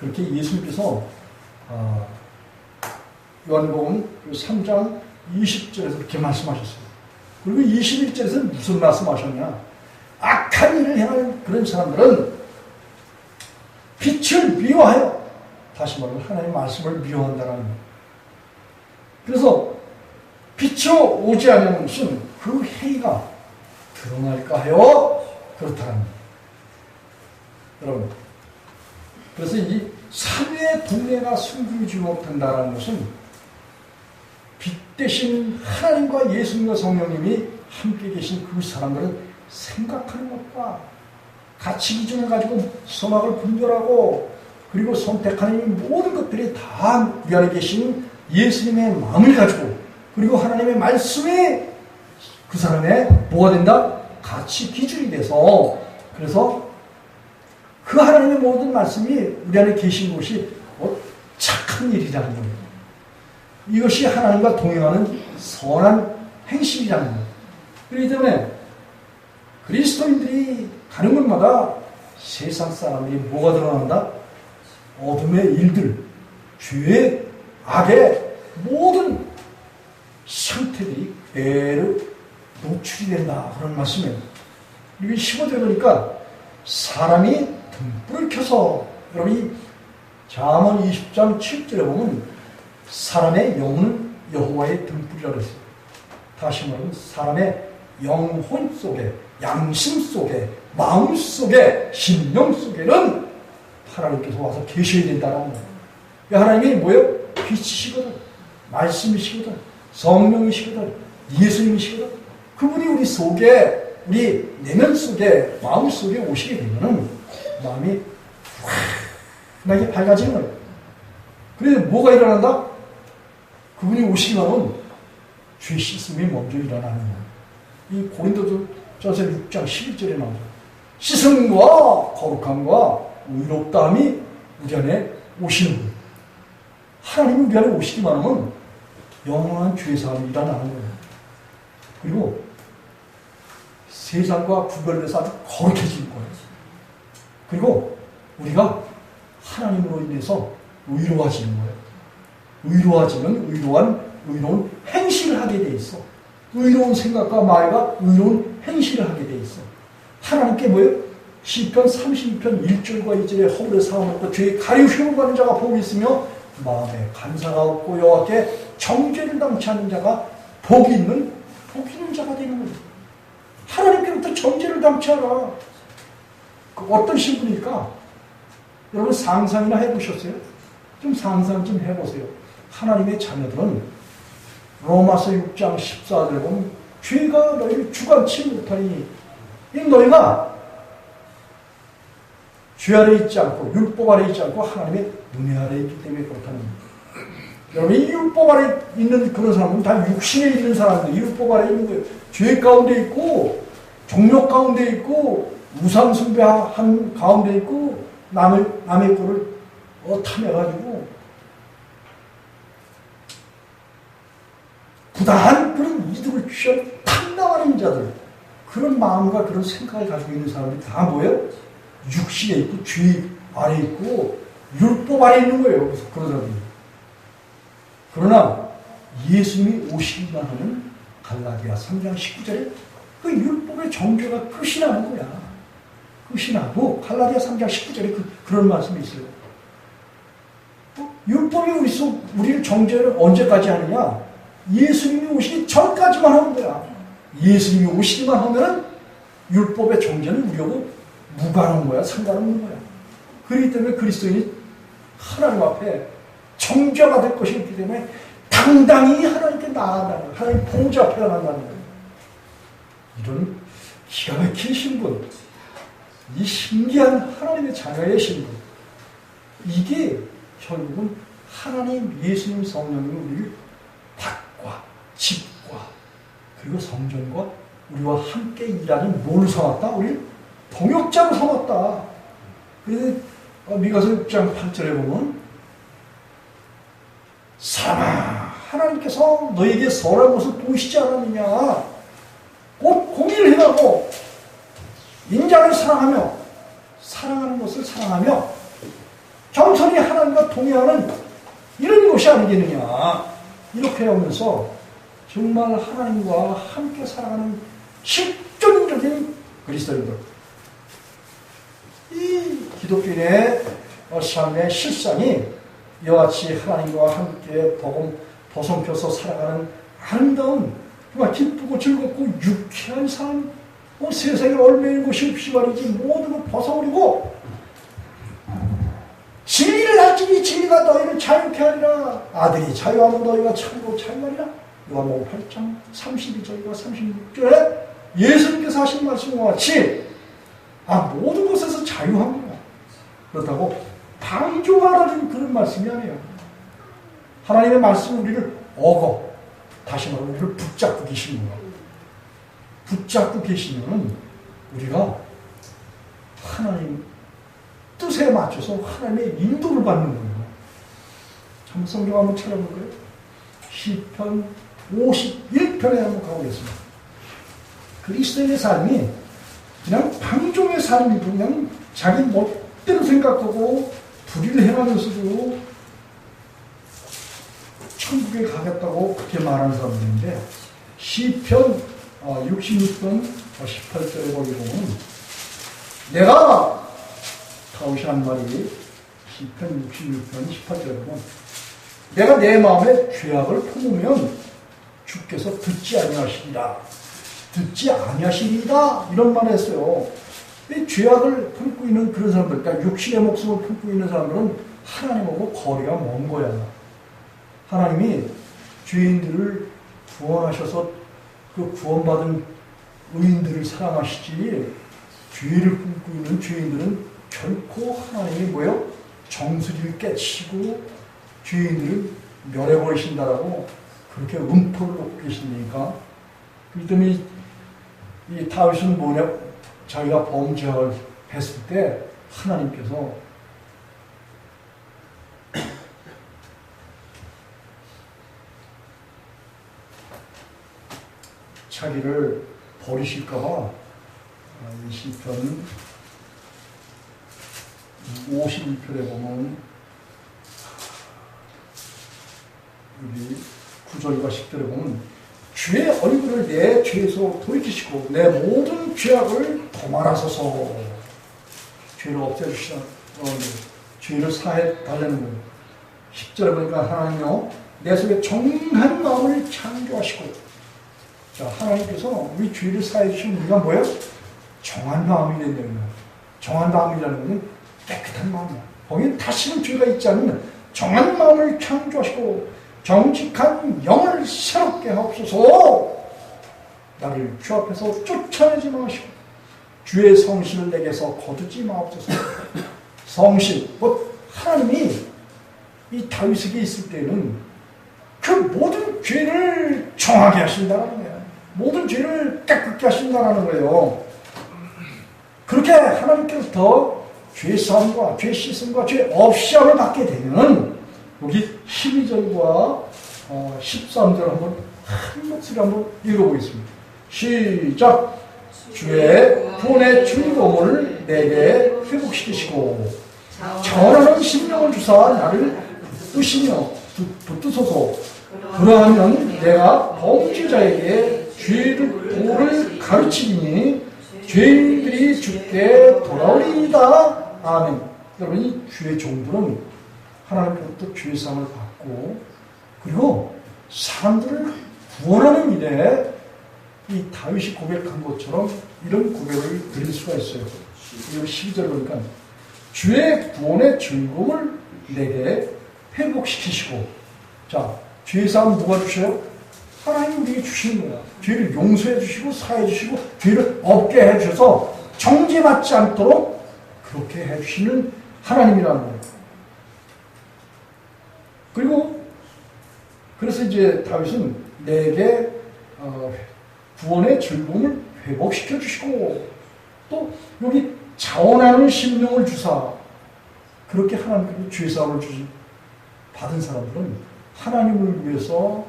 그렇게 예수님께서 요한복음 3장 20절에서 그렇게 말씀하셨어요. 그리고 21절에서 무슨 말씀하셨냐? 악한 일을 행하는 그런 사람들은 빛을 미워하여, 다시 말하면 하나님의 말씀을 미워한다는 거예요. 그래서 빛이 오지 않는 것은 그 행위가 드러날까 하여 그렇다는 거예요. 여러분, 그래서 이 사회의 동네가 숨기지 못한다는 것은 빛 대신 하나님과 예수님과 성령님이 함께 계신 그 사람들은 생각하는 것과 가치 기준을 가지고 선악을 분별하고 그리고 선택하는 이 모든 것들이 다 우리 안에 계신 예수님의 마음을 가지고 그리고 하나님의 말씀이 그 사람의 뭐가 된다? 가치 기준이 돼서, 그래서 그 하나님의 모든 말씀이 우리 안에 계신 것이 착한 일이라는 거예요. 이것이 하나님과 동행하는 선한 행실이라는 거예요. 그렇기 때문에 그리스도인들이 가는 곳마다 세상 사람들이 뭐가 드러난다? 어둠의 일들, 죄의, 악의 모든 상태들이 그대로 노출이 된다. 그런 말씀이에요. 그리고 15절에 보니까 사람이 등불을 켜서, 여러분이 잠언 20장 7절에 보면 사람의 영혼은 여호와의 등불이라고 했어요. 다시 말하면 사람의 영혼 속에, 양심 속에, 마음 속에, 심령 속에는 하나님께서 와서 계셔야 된다는 거예요. 하나님이 뭐예요? 빛이시거든, 말씀이시거든, 성령이시거든. 예수님이시거든. 그분이 우리 속에, 우리 내면 속에, 마음 속에 오시게 되면은 마음이 환하게 밝아지는 거예요. 그래서 뭐가 일어난다? 그분이 오시면 죄 씻음이 먼저 일어나는 거예요. 이 고린도전서 6장 11절에 나오죠. 씻음과 거룩함과 의롭다함이 우리 안에 오시는 거예요. 하나님이 우리 안에 오시기만 하면 영원한 죄사함이 일어나는 거예요. 그리고 세상과 구별돼서 아주 거룩해지는 거예요. 그리고 우리가 하나님으로 인해서 의로워지는 거예요. 의로워지면 의로운 행실을 하게 돼 있어. 의로운 생각과 말과 의로운 행실을 하게 돼 있어. 하나님께 뭐예요? 시편 32편 1절과 2절에 허물의 사함을 얻고 죄의 가리우심을 받는 자가 복이 있으며 마음에 간사가 없고 여호와께 정죄를 당치 않는 자가 복이 있는 자가 되는 거예요. 하나님께부터 정죄를 당치 않아. 어떤 신분일까? 여러분 상상이나 해보셨어요? 좀 상상 좀 해보세요. 하나님의 자녀들은 로마서 6장 14절에 보면 죄가 너희를 주관치 못하니 이 너희가 죄 아래 있지 않고 율법 아래 있지 않고 하나님의 은혜 아래 있기 때문에 그렇다는 겁니다. 여러분 이 율법 아래 있는 그런 사람은 다 육신에 있는 사람들, 율법 아래 있는 거예요. 죄 가운데 있고 종력 가운데 있고 우상 숭배한 가운데 있고 남의 꼴을 탐해가지고 부당한 그런 이득을 취한 탐나는 자들, 그런 마음과 그런 생각을 가지고 있는 사람들이 다 뭐예요? 육신에 있고 죄 아래 있고 율법 아래 있는 거예요. 그래서 그런 사람들이. 그러나 예수님이 오시기만 하면 갈라디아 3장 19절에 그 율법의 정죄가 끝이 나는 거야. 끝이 나고 갈라디아 3장 19절에 그런 말씀이 있어요. 율법이 우리를 정죄를 언제까지 하느냐? 예수님이 오시기 전까지만 하는 거야. 예수님이 오시기만 하면은 율법의 정죄는 우리하고 무관한 거야. 상관없는 거야. 그렇기 때문에 그리스도인이 하나님 앞에 정죄가 될 것이 없기 때문에 당당히 하나님께 나아간다는 거예요. 하나님 보좌 앞에 나간다는 거예요. 이런 기가 막힌 신분, 이 신기한 하나님의 자녀의 신분, 이게 결국은 하나님, 예수님, 성령님이 우리를 밭과 집과 그리고 성전과 우리와 함께 일하는 뭘로 삼았다? 우리를 동역자로 삼았다. 그래서 미가서 6장 8절에 보면 사랑아, 하나님께서 너에게 선한 것을 보이시지 않았느냐? 곧 공의를 행하고 인자를 사랑하며 사랑하는 것을 사랑하며 겸손히 하나님과 동의하는 이런 것이 아니겠느냐? 이렇게 하면서 정말 하나님과 함께 살아가는 실존적인 그리스도인들, 이 기독교인의 삶의 실상이 이와 같이 하나님과 함께 복음 보송켜서 살아가는 아름다운, 정말 기쁘고 즐겁고 유쾌한 삶, 세상에 얽매이는 것이 없이 말이지 모든 걸 벗어버리고 진리를 알지니 진리가 너희를 자유케 하리라. 아들이 자유하면 너희가 참고 자유하리라. 요한복음 8장 32절과 36절에 예수님께서 하신 말씀과 같이 모든 것에서 자유합니다. 그렇다고 방종하라는 그런 말씀이 아니에요. 하나님의 말씀은 우리를 다시 말하면 우리를 붙잡고 계시는 거예요. 붙잡고 계시면 우리가 하나님 뜻에 맞춰서 하나님의 인도를 받는 거예요. 한번 성경 한번 찾아볼까요? 시편 51편에 한번 가보겠습니다. 그리스도인의 삶이 그냥 방종의 삶이고 그냥 자기 멋대로 생각하고 불의를 행하면서도 천국에 가겠다고 그렇게 말하는 사람들인데, 시편 66편 18절에 보게 보면 내가 다윗이 한 말이 시편 66편 18절에 보면 내가 내 마음에 죄악을 품으면 주께서 듣지 아니하시리라. 이런 말을 했어요. 이 죄악을 품고 있는 그런 사람들, 그러니까 육신의 목숨을 품고 있는 사람들은 하나님하고 거리가 먼 거야. 하나님이 죄인들을 구원하셔서 그 구원받은 의인들을 사랑하시지, 죄를 꿈꾸고 있는 죄인들은 결코 하나님이 뭐예요? 정수리를 깨치고 죄인들을 멸해버리신다라고 그렇게 음포를 놓고 계신다니까. 그렇기 때문에 이 다윗은 뭐냐, 자기가 범죄를 했을 때 하나님께서 자기를 버리실까봐 이 시편 51편에 보면 여기 9절과 10절에 보면 주의 얼굴을 내 죄에서 돌이키시고 내 모든 죄악을 도말하소서. 죄를 없애주시라. 죄를 사해 달라는 거예요. 10절에 보니까 하나님요 내 속에 정한 마음을 창조하시고, 자, 하나님께서 우리 죄를 사해 주시면 우리가 뭐예요? 정한 마음이 된다는 거예요. 정한 마음이라는 것은 깨끗한 마음이야. 거기에 다시는 죄가 있지 않으면 정한 마음을 창조하시고 정직한 영을 새롭게 하옵소서. 나를 주 앞에서 쫓아내지 마시고 주의 성신을 내게서 거두지 마옵소서. 성신, 하나님이 이 다윗에게 있을 때는 그 모든 죄를 정하게 하신다는 거예요. 모든 죄를 깨끗게 하신다는 거예요. 그렇게 하나님께로부터 죄 사함과 죄 씻음과 죄 없이함을 받게 되면, 여기 12절과 13절 한번 한 목소리 한번 읽어보겠습니다. 시작. 주의 구원의 즐거움을 내게 회복시키시고 전하는 심령을 주사 나를 뜨시며 붙드소서. 그러하면 내가 범죄자에게 도를 가르치니 죄인들이 주께 돌아오리이다. 아멘. 여러분, 이 주의 종들은 하나님께로부터 죄사함을 받고 그리고 사람들을 구원하는 일에 이 다윗이 고백한 것처럼 이런 고백을 드릴 수가 있어요. 이거 12절 보니까 주의 구원의 즐거움을 내게 회복시키시고, 자, 죄사함 누가 주셔요? 하나님 우리에게 주시는 거야. 죄를 용서해 주시고 사해 주시고 죄를 없게 해 주셔서 정죄받지 않도록 그렇게 해 주시는 하나님이라는 거예요. 그리고 그래서 이제 다윗은 내게 구원의 즐거움을 회복시켜 주시고, 또 여기 자원하는 심령을 주사, 그렇게 하나님께서 죄사함을 받은 사람들은 하나님을 위해서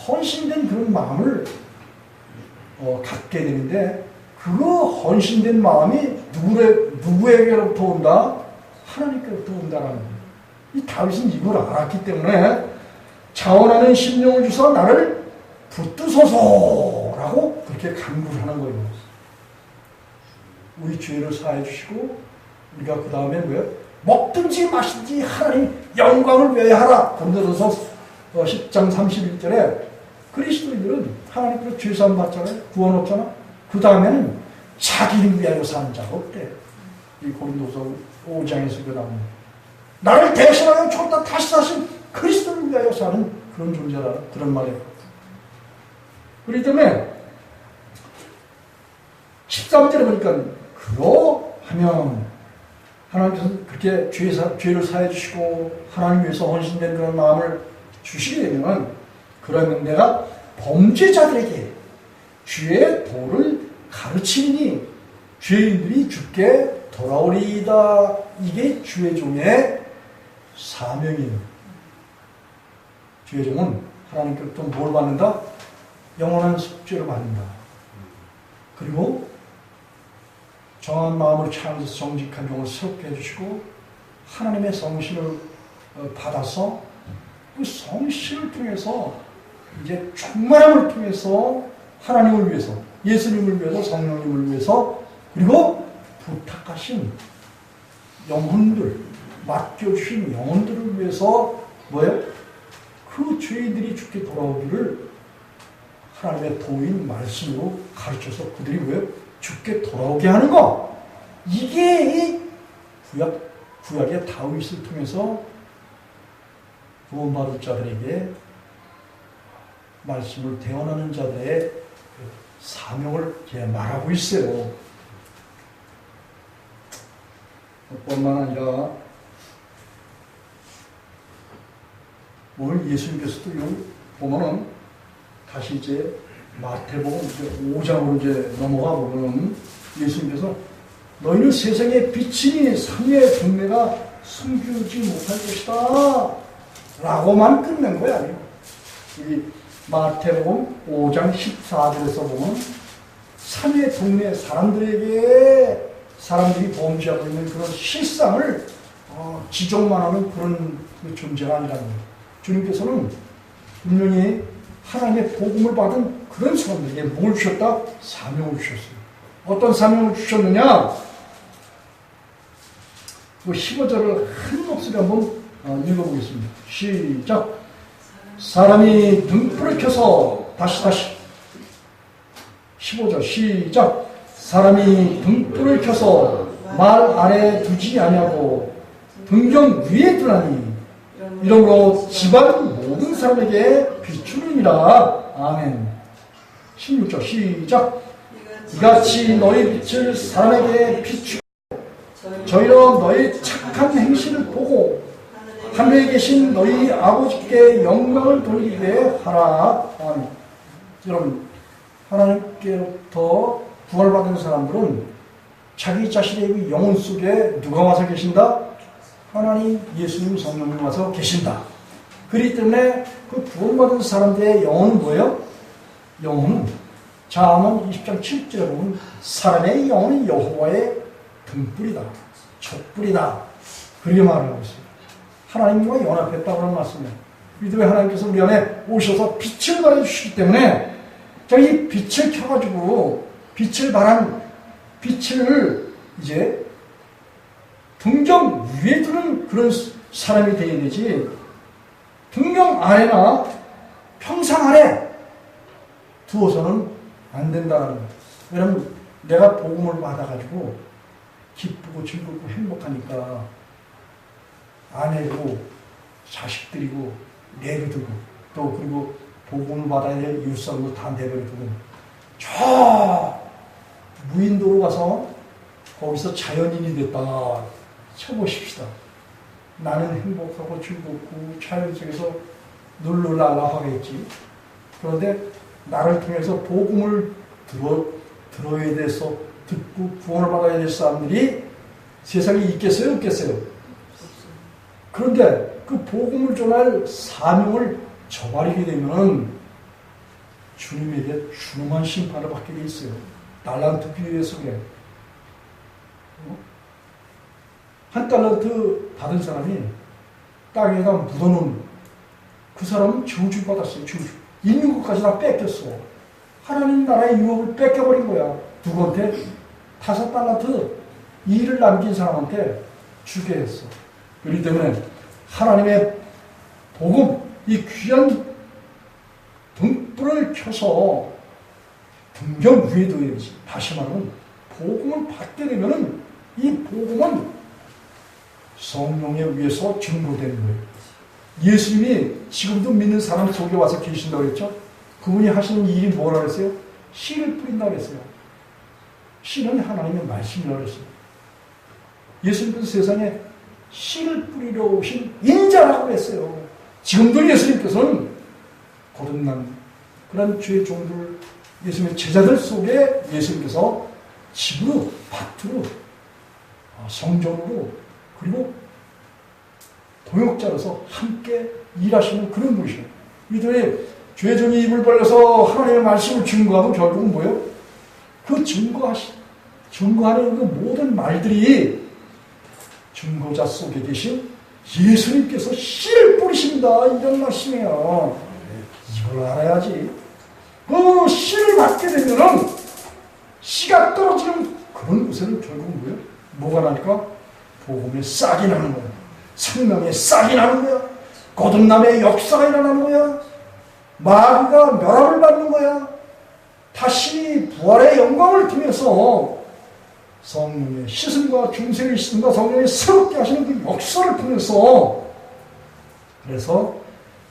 헌신된 그런 마음을 갖게 되는데, 그 헌신된 마음이 누구에게로부터 온다? 하나님께로부터 온다라는 거예요. 이 다윗은 이걸 알았기 때문에 자원하는 심령을 주사 나를 붙드소서라고 그렇게 간구를 하는 거예요. 우리 죄를 사해 주시고 우리가 그 다음에 뭐예요? 먹든지 마시든지 하나님 영광을 위하여 하라. 고린도전서 10장 31절에 그리스도인들은 하나님께로 죄사함 받잖아요. 구원 없잖아. 그 다음에는 자기를 위하여 사는 자가 없대. 이 고린도서 5장에서 그 나옵니다. 나를 대신하여 죽었다 다시 사신 그리스도를 위하여 사는 그런 존재라, 그런 말이에요. 그렇기 때문에 13절에 보니까 그러하면 하나님께서 그렇게 죄를 사해 주시고 하나님 위해서 헌신된 그런 마음을 주시게 되면, 그러면 내가 범죄자들에게 주의 도를 가르치니 죄인들이 주께 돌아오리이다. 이게 주의 종의 사명이에요. 주의 종은 하나님께로부터 뭘 받는다? 영원한 속죄를 받는다. 그리고 정한 마음을 찾아서 정직한 종을 새롭게 해주시고 하나님의 성신을 받아서 그 성신을 통해서 이제 충만함을 통해서 하나님을 위해서, 예수님을 위해서, 성령님을 위해서, 그리고 부탁하신 영혼들, 맡겨주신 영혼들을 위해서 뭐예요? 그 죄인들이 주께 돌아오기를 하나님의 도인 말씀으로 가르쳐서 그들이 뭐예요? 주께 돌아오게 하는 거. 이게 이 구약의 다윗을 통해서 구원받을 자들에게 말씀을 대언하는 자들의 그 사명을 말하고 있어요. 뿐만 아니라 오늘 예수님께서도 여기 보면은 다시 이제 마태복음 5장으로 이제 넘어가 보면은 예수님께서 너희는 세상의 빛이니 상의 동네가 숨기지 못할 것이다 라고만 끝낸 거야. 이 마태복음 5장 14절에서 보면 상의 동네 사람들이 범죄하고 있는 그런 실상을 지적만 하는 그런 존재가 아니라는 거예요. 주님께서는 분명히 하나님의 복음을 받은 그런 사람들에게 뭘 주셨다? 사명을 주셨어요. 어떤 사명을 주셨느냐? 그 15절을 한 목소리 한번 읽어보겠습니다. 시작. 사람이 등불을 켜서 다시 15절 시작. 사람이 등불을 켜서 말 아래에 두지 아니하고 등경 위에 두나니 이러므로 집안 모든 사람에게 비추느니라. 아멘. 16절 시작. 이같이 너희 빛을 사람에게 비추고 저희로 너희 착한 행실을 보고 하늘에 계신 너희 아버지께 영광을 돌리게 하라. 아멘. 여러분, 하나님께로부터 구원받은 사람들은 자기 자신의 영혼 속에 누가 와서 계신다? 하나님, 예수님, 성령님 와서 계신다. 그렇기 때문에 그 구원받은 사람들의 영혼은 뭐예요? 영혼은 잠언 20장 7절에 보면 사람의 영혼은 여호와의 등불이다, 촛불이다, 그렇게 말을 하고 있습니다. 하나님과 연합했다고 하는 말씀이에요. 믿음의 하나님께서 우리 안에 오셔서 빛을 발해주시기 때문에 이 빛을 켜가지고 빛을 발한 빛을 이제 등경 위에 두는 그런 사람이 되어야 되지, 등경 아래나 평상 아래 두어서는 안 된다는 거예요. 왜냐하면 내가 복음을 받아가지고 기쁘고 즐겁고 행복하니까 아내고 자식들이고 내려두고 또 그리고 복음을 받아야 될 이웃사람도 다 내버려두고 저 무인도로 가서 거기서 자연인이 됐다 쳐보십시다. 나는 행복하고 즐겁고 자연 속에서 룰루랄라 하겠지. 그런데 나를 통해서 복음을 들어야 돼서 듣고 구원을 받아야 될 사람들이 세상에 있겠어요? 없겠어요? 그런데 그 복음을 전할 사명을 저버리게 되면 주님에게 준엄한 심판을 받게 돼 있어요. 달란트 비유에 속에 한 달란트 받은 사람이 땅에다 묻어놓은 그 사람은 저주받았어요. 저주. 있는 것까지 다 뺏겼어. 하나님 나라의 유업을 뺏겨버린 거야. 누구한테? 5달란트 일을 남긴 사람한테 주게 했어. 그렇기 때문에 하나님의 복음, 이 귀한 등불을 켜서 등경 위에 둬야지. 다시 말하면 복음을 받게 되면은 이 복음은 성령에 의해서 증거되는 거예요. 예수님이 지금도 믿는 사람 속에 와서 계신다고 그랬죠? 그분이 하시는 일이 뭐라 그랬어요? 씨를 뿌린다고 그랬어요. 씨는 하나님의 말씀이라고 그랬어요. 예수님께서 세상에 씨를 뿌리러 오신 인자라고 그랬어요. 지금도 예수님께서는 거듭난 그런 주의 종들, 예수님의 제자들 속에 예수님께서 집으로, 밭으로, 성전으로, 그리고 동역자로서 함께 일하시는 그런 분이시에요. 이들이 죄 중에 입을 벌려서 하나님의 말씀을 증거하면 결국은 뭐예요? 그 증거하는 그 모든 말들이 증거자 속에 계신 예수님께서 씨를 뿌리신다, 이런 말씀이에요. 이걸 알아야지. 그 씨를 받게 되면은 씨가 떨어지는 그런 곳에는 결국은 뭐예요? 뭐가 나니까? 복음의 싹이 나는 거예요. 생명의 싹이 나는 거야. 거듭남의 역사가 일어나는 거야. 마귀가 멸함을 받는 거야. 다시 부활의 영광을 통해서 성령의 시선과 중생의 시선과 성령의 새롭게 하시는 그 역사를 통해서, 그래서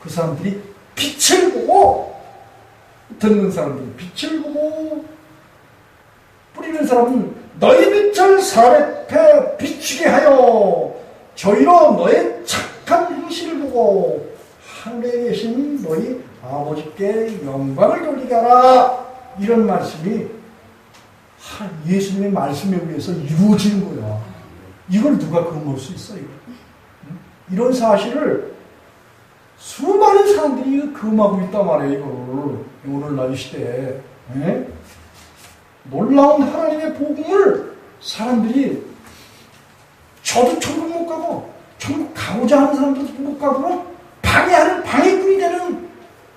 그 사람들이 빛을 보고 듣는 사람들은 빛을 보고 뿌리는 사람은 너희 빛을 사람 앞에 비추게 하여 저희로 너의 착한 행실을 보고 하늘에 계신 너희 아버지께 영광을 돌리게 하라. 이런 말씀이 예수님의 말씀에 의해서 이루어지는 거야. 이걸 누가 금할 수 있어? 이런 사실을 수많은 사람들이 금하고 있단 말이에요. 이거를 오늘날 이 시대에. 네? 놀라운 하나님의 복음을 사람들이 저도 천국 못 가고 천국 가고자 하는 사람들도 못 가고 방해하는 방해꾼이 되는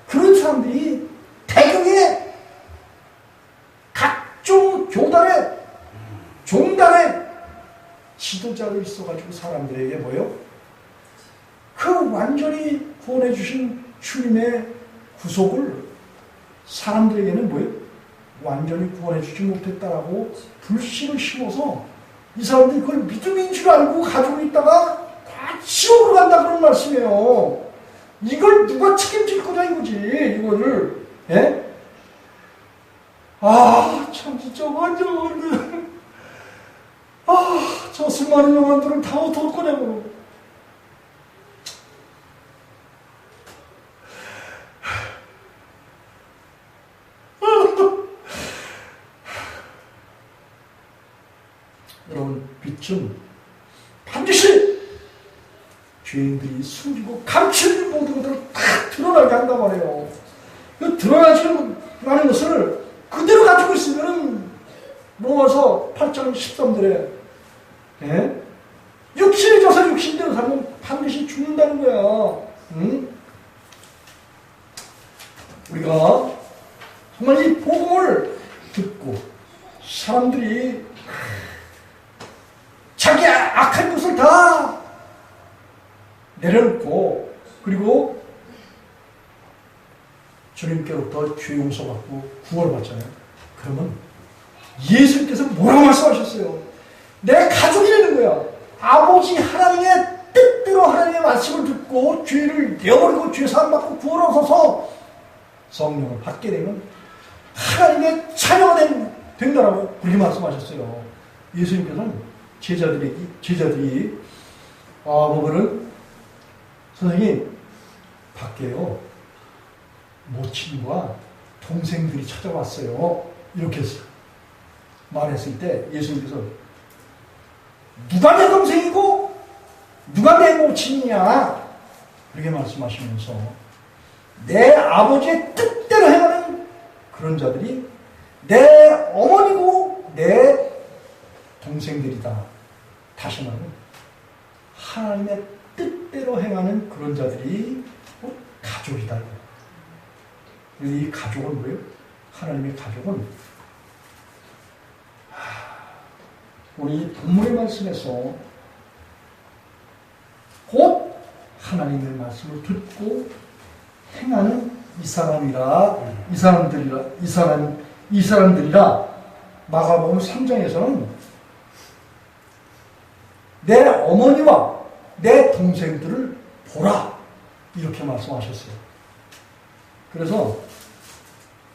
그런 사람들이 대경에 각종 교단의 종단의 지도자로 있어가지고 사람들에게 뭐요? 그 완전히 구원해 주신 주님의 구속을 사람들에게는 뭐요? 완전히 구원해 주지 못했다라고 불신을 심어서 이 사람들이 그걸 믿음인 줄 알고 가지고 있다가 다 지옥으로 간다 그런 말씀이에요. 이걸 누가 책임질 거냐 이거지. 이거를. 예? 참 진짜 완전 저 수많은 영혼들을 다 어떡할 거냐고. 여러분, 빛은 반드시 죄인들이 숨기고 감추는 모든 것들을 다 드러나게 한단 말이에요. 그 드러나지 않는 것을 그대로 가지고 있으면 로마서 8장 13절에 육신이 져서 육신대로 살면 반드시 죽는다는 거야. 응? 우리가 정말 이 복음을 듣고 사람들이 자기 악한 것을 다 내려놓고 그리고 주님께로부터 죄 용서받고 구원받잖아요. 그러면 예수님께서 뭐라고 말씀하셨어요? 내 가족이 되는 거야. 아버지 하나님의 뜻대로 하나님의 말씀을 듣고 죄를 내어버리고 죄 사함받고 구원 얻어서 성령을 받게 되면 하나님의 자녀가 된다라고 그렇게 말씀하셨어요. 예수님께서는 제자들이 보면은 선생님 밖에요 모친과 동생들이 찾아왔어요. 이렇게 말했을 때 예수님께서 누가 내 동생이고 누가 내 모친이냐 그렇게 말씀하시면서 내 아버지의 뜻대로 행하는 그런 자들이 내 어머니고 내 동생들이다. 다시 말하면 하나님의 뜻대로 행하는 그런 자들이 가족이다. 이 가족은 뭐예요? 하나님의 가족은 오늘 이 본문의 말씀에서 곧 하나님의 말씀을 듣고 행하는 이 사람들이라 마가복음 3장에서는 내 어머니와 내 동생들을 보라 이렇게 말씀하셨어요. 그래서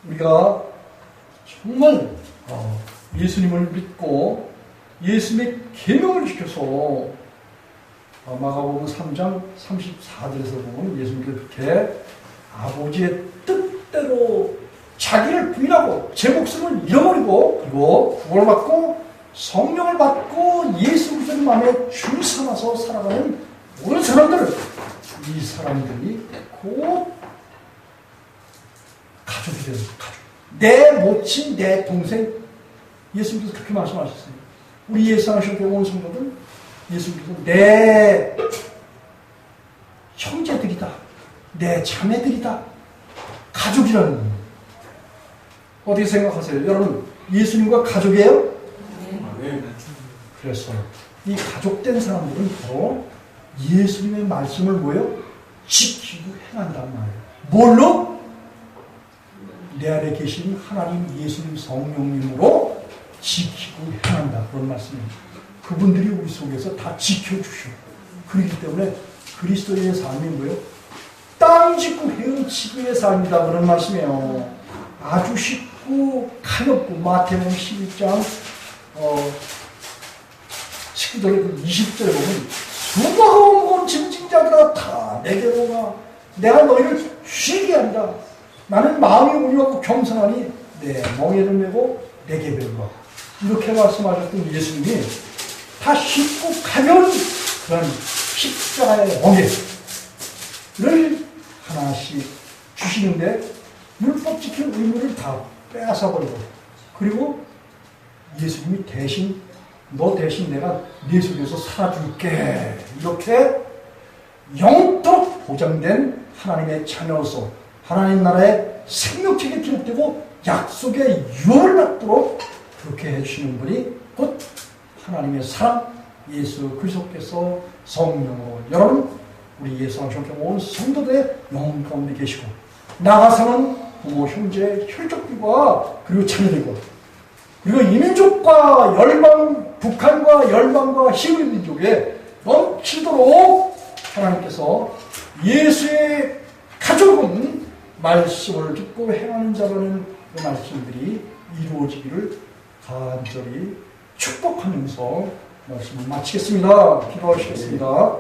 우리가 정말 예수님을 믿고 예수님의 계명을 지켜서 마가복음 3장 34절에서 보면 예수님께서 그렇게 아버지의 뜻대로 자기를 부인하고 제 목숨을 잃어버리고 그리고 구원을 받고 성령을 받고 예수 그리스도의 마음에 줄 삼아서 살아가는 모든 사람들, 이 사람들이 곧 가족이 되는 가족. 내 모친, 내 동생. 예수님께서 그렇게 말씀하셨어요. 우리 예수하셔서 온 성도들, 예수님께서 내 형제들이다, 내 자매들이다, 가족이라는 거예요. 어떻게 생각하세요? 여러분, 예수님과 가족이에요? 그래서 이 가족된 사람들은 바로 예수님의 말씀을 뭐예요? 지키고 행한단 말이에요. 뭘로? 내 안에 계신 하나님 예수님 성령님으로 지키고 행한다. 그런 말씀입니다. 그분들이 우리 속에서 다 지켜주시고 그렇기 때문에 그리스도의 삶이 뭐예요? 땅 짓고 헤엄치기의 삶이다. 그런 말씀이에요. 아주 쉽고 가볍고 마태복음 12장 19절 20절에 보면 수고하고 무거운 짐진 자들아 다 내게로 가 내가 너희를 쉬게 한다. 나는 마음이 우리하고 겸손하니 내 멍에를 메고 내게 배우라. 이렇게 말씀하셨던 예수님이 다 쉽고 가벼운 그런 십자가의 멍에를 하나씩 주시는데 율법 지킬 의무를 다 빼앗아버리고 그리고 예수님이 대신 너 대신 내가 네 속에서 살아줄게 이렇게 영원토록 보장된 하나님의 자녀로서 하나님 나라의 생명체에 기록되고 약속의 유언을 받도록 그렇게 해주시는 분이 곧 하나님의 사랑 예수 그리스도께서 성령으로 여러분 우리 예수왕성교 온 성도들의 영혼 가운데 계시고 나가서는 부모 형제 혈족들과 그리고 자녀들과 그리고 이민족과 열방 북한과 열방과 희귀 민족에 넘치도록 하나님께서 예수의 가족은 말씀을 듣고 행하는 자라는 그 말씀들이 이루어지기를 간절히 축복하면서 말씀을 마치겠습니다. 기도하시겠습니다.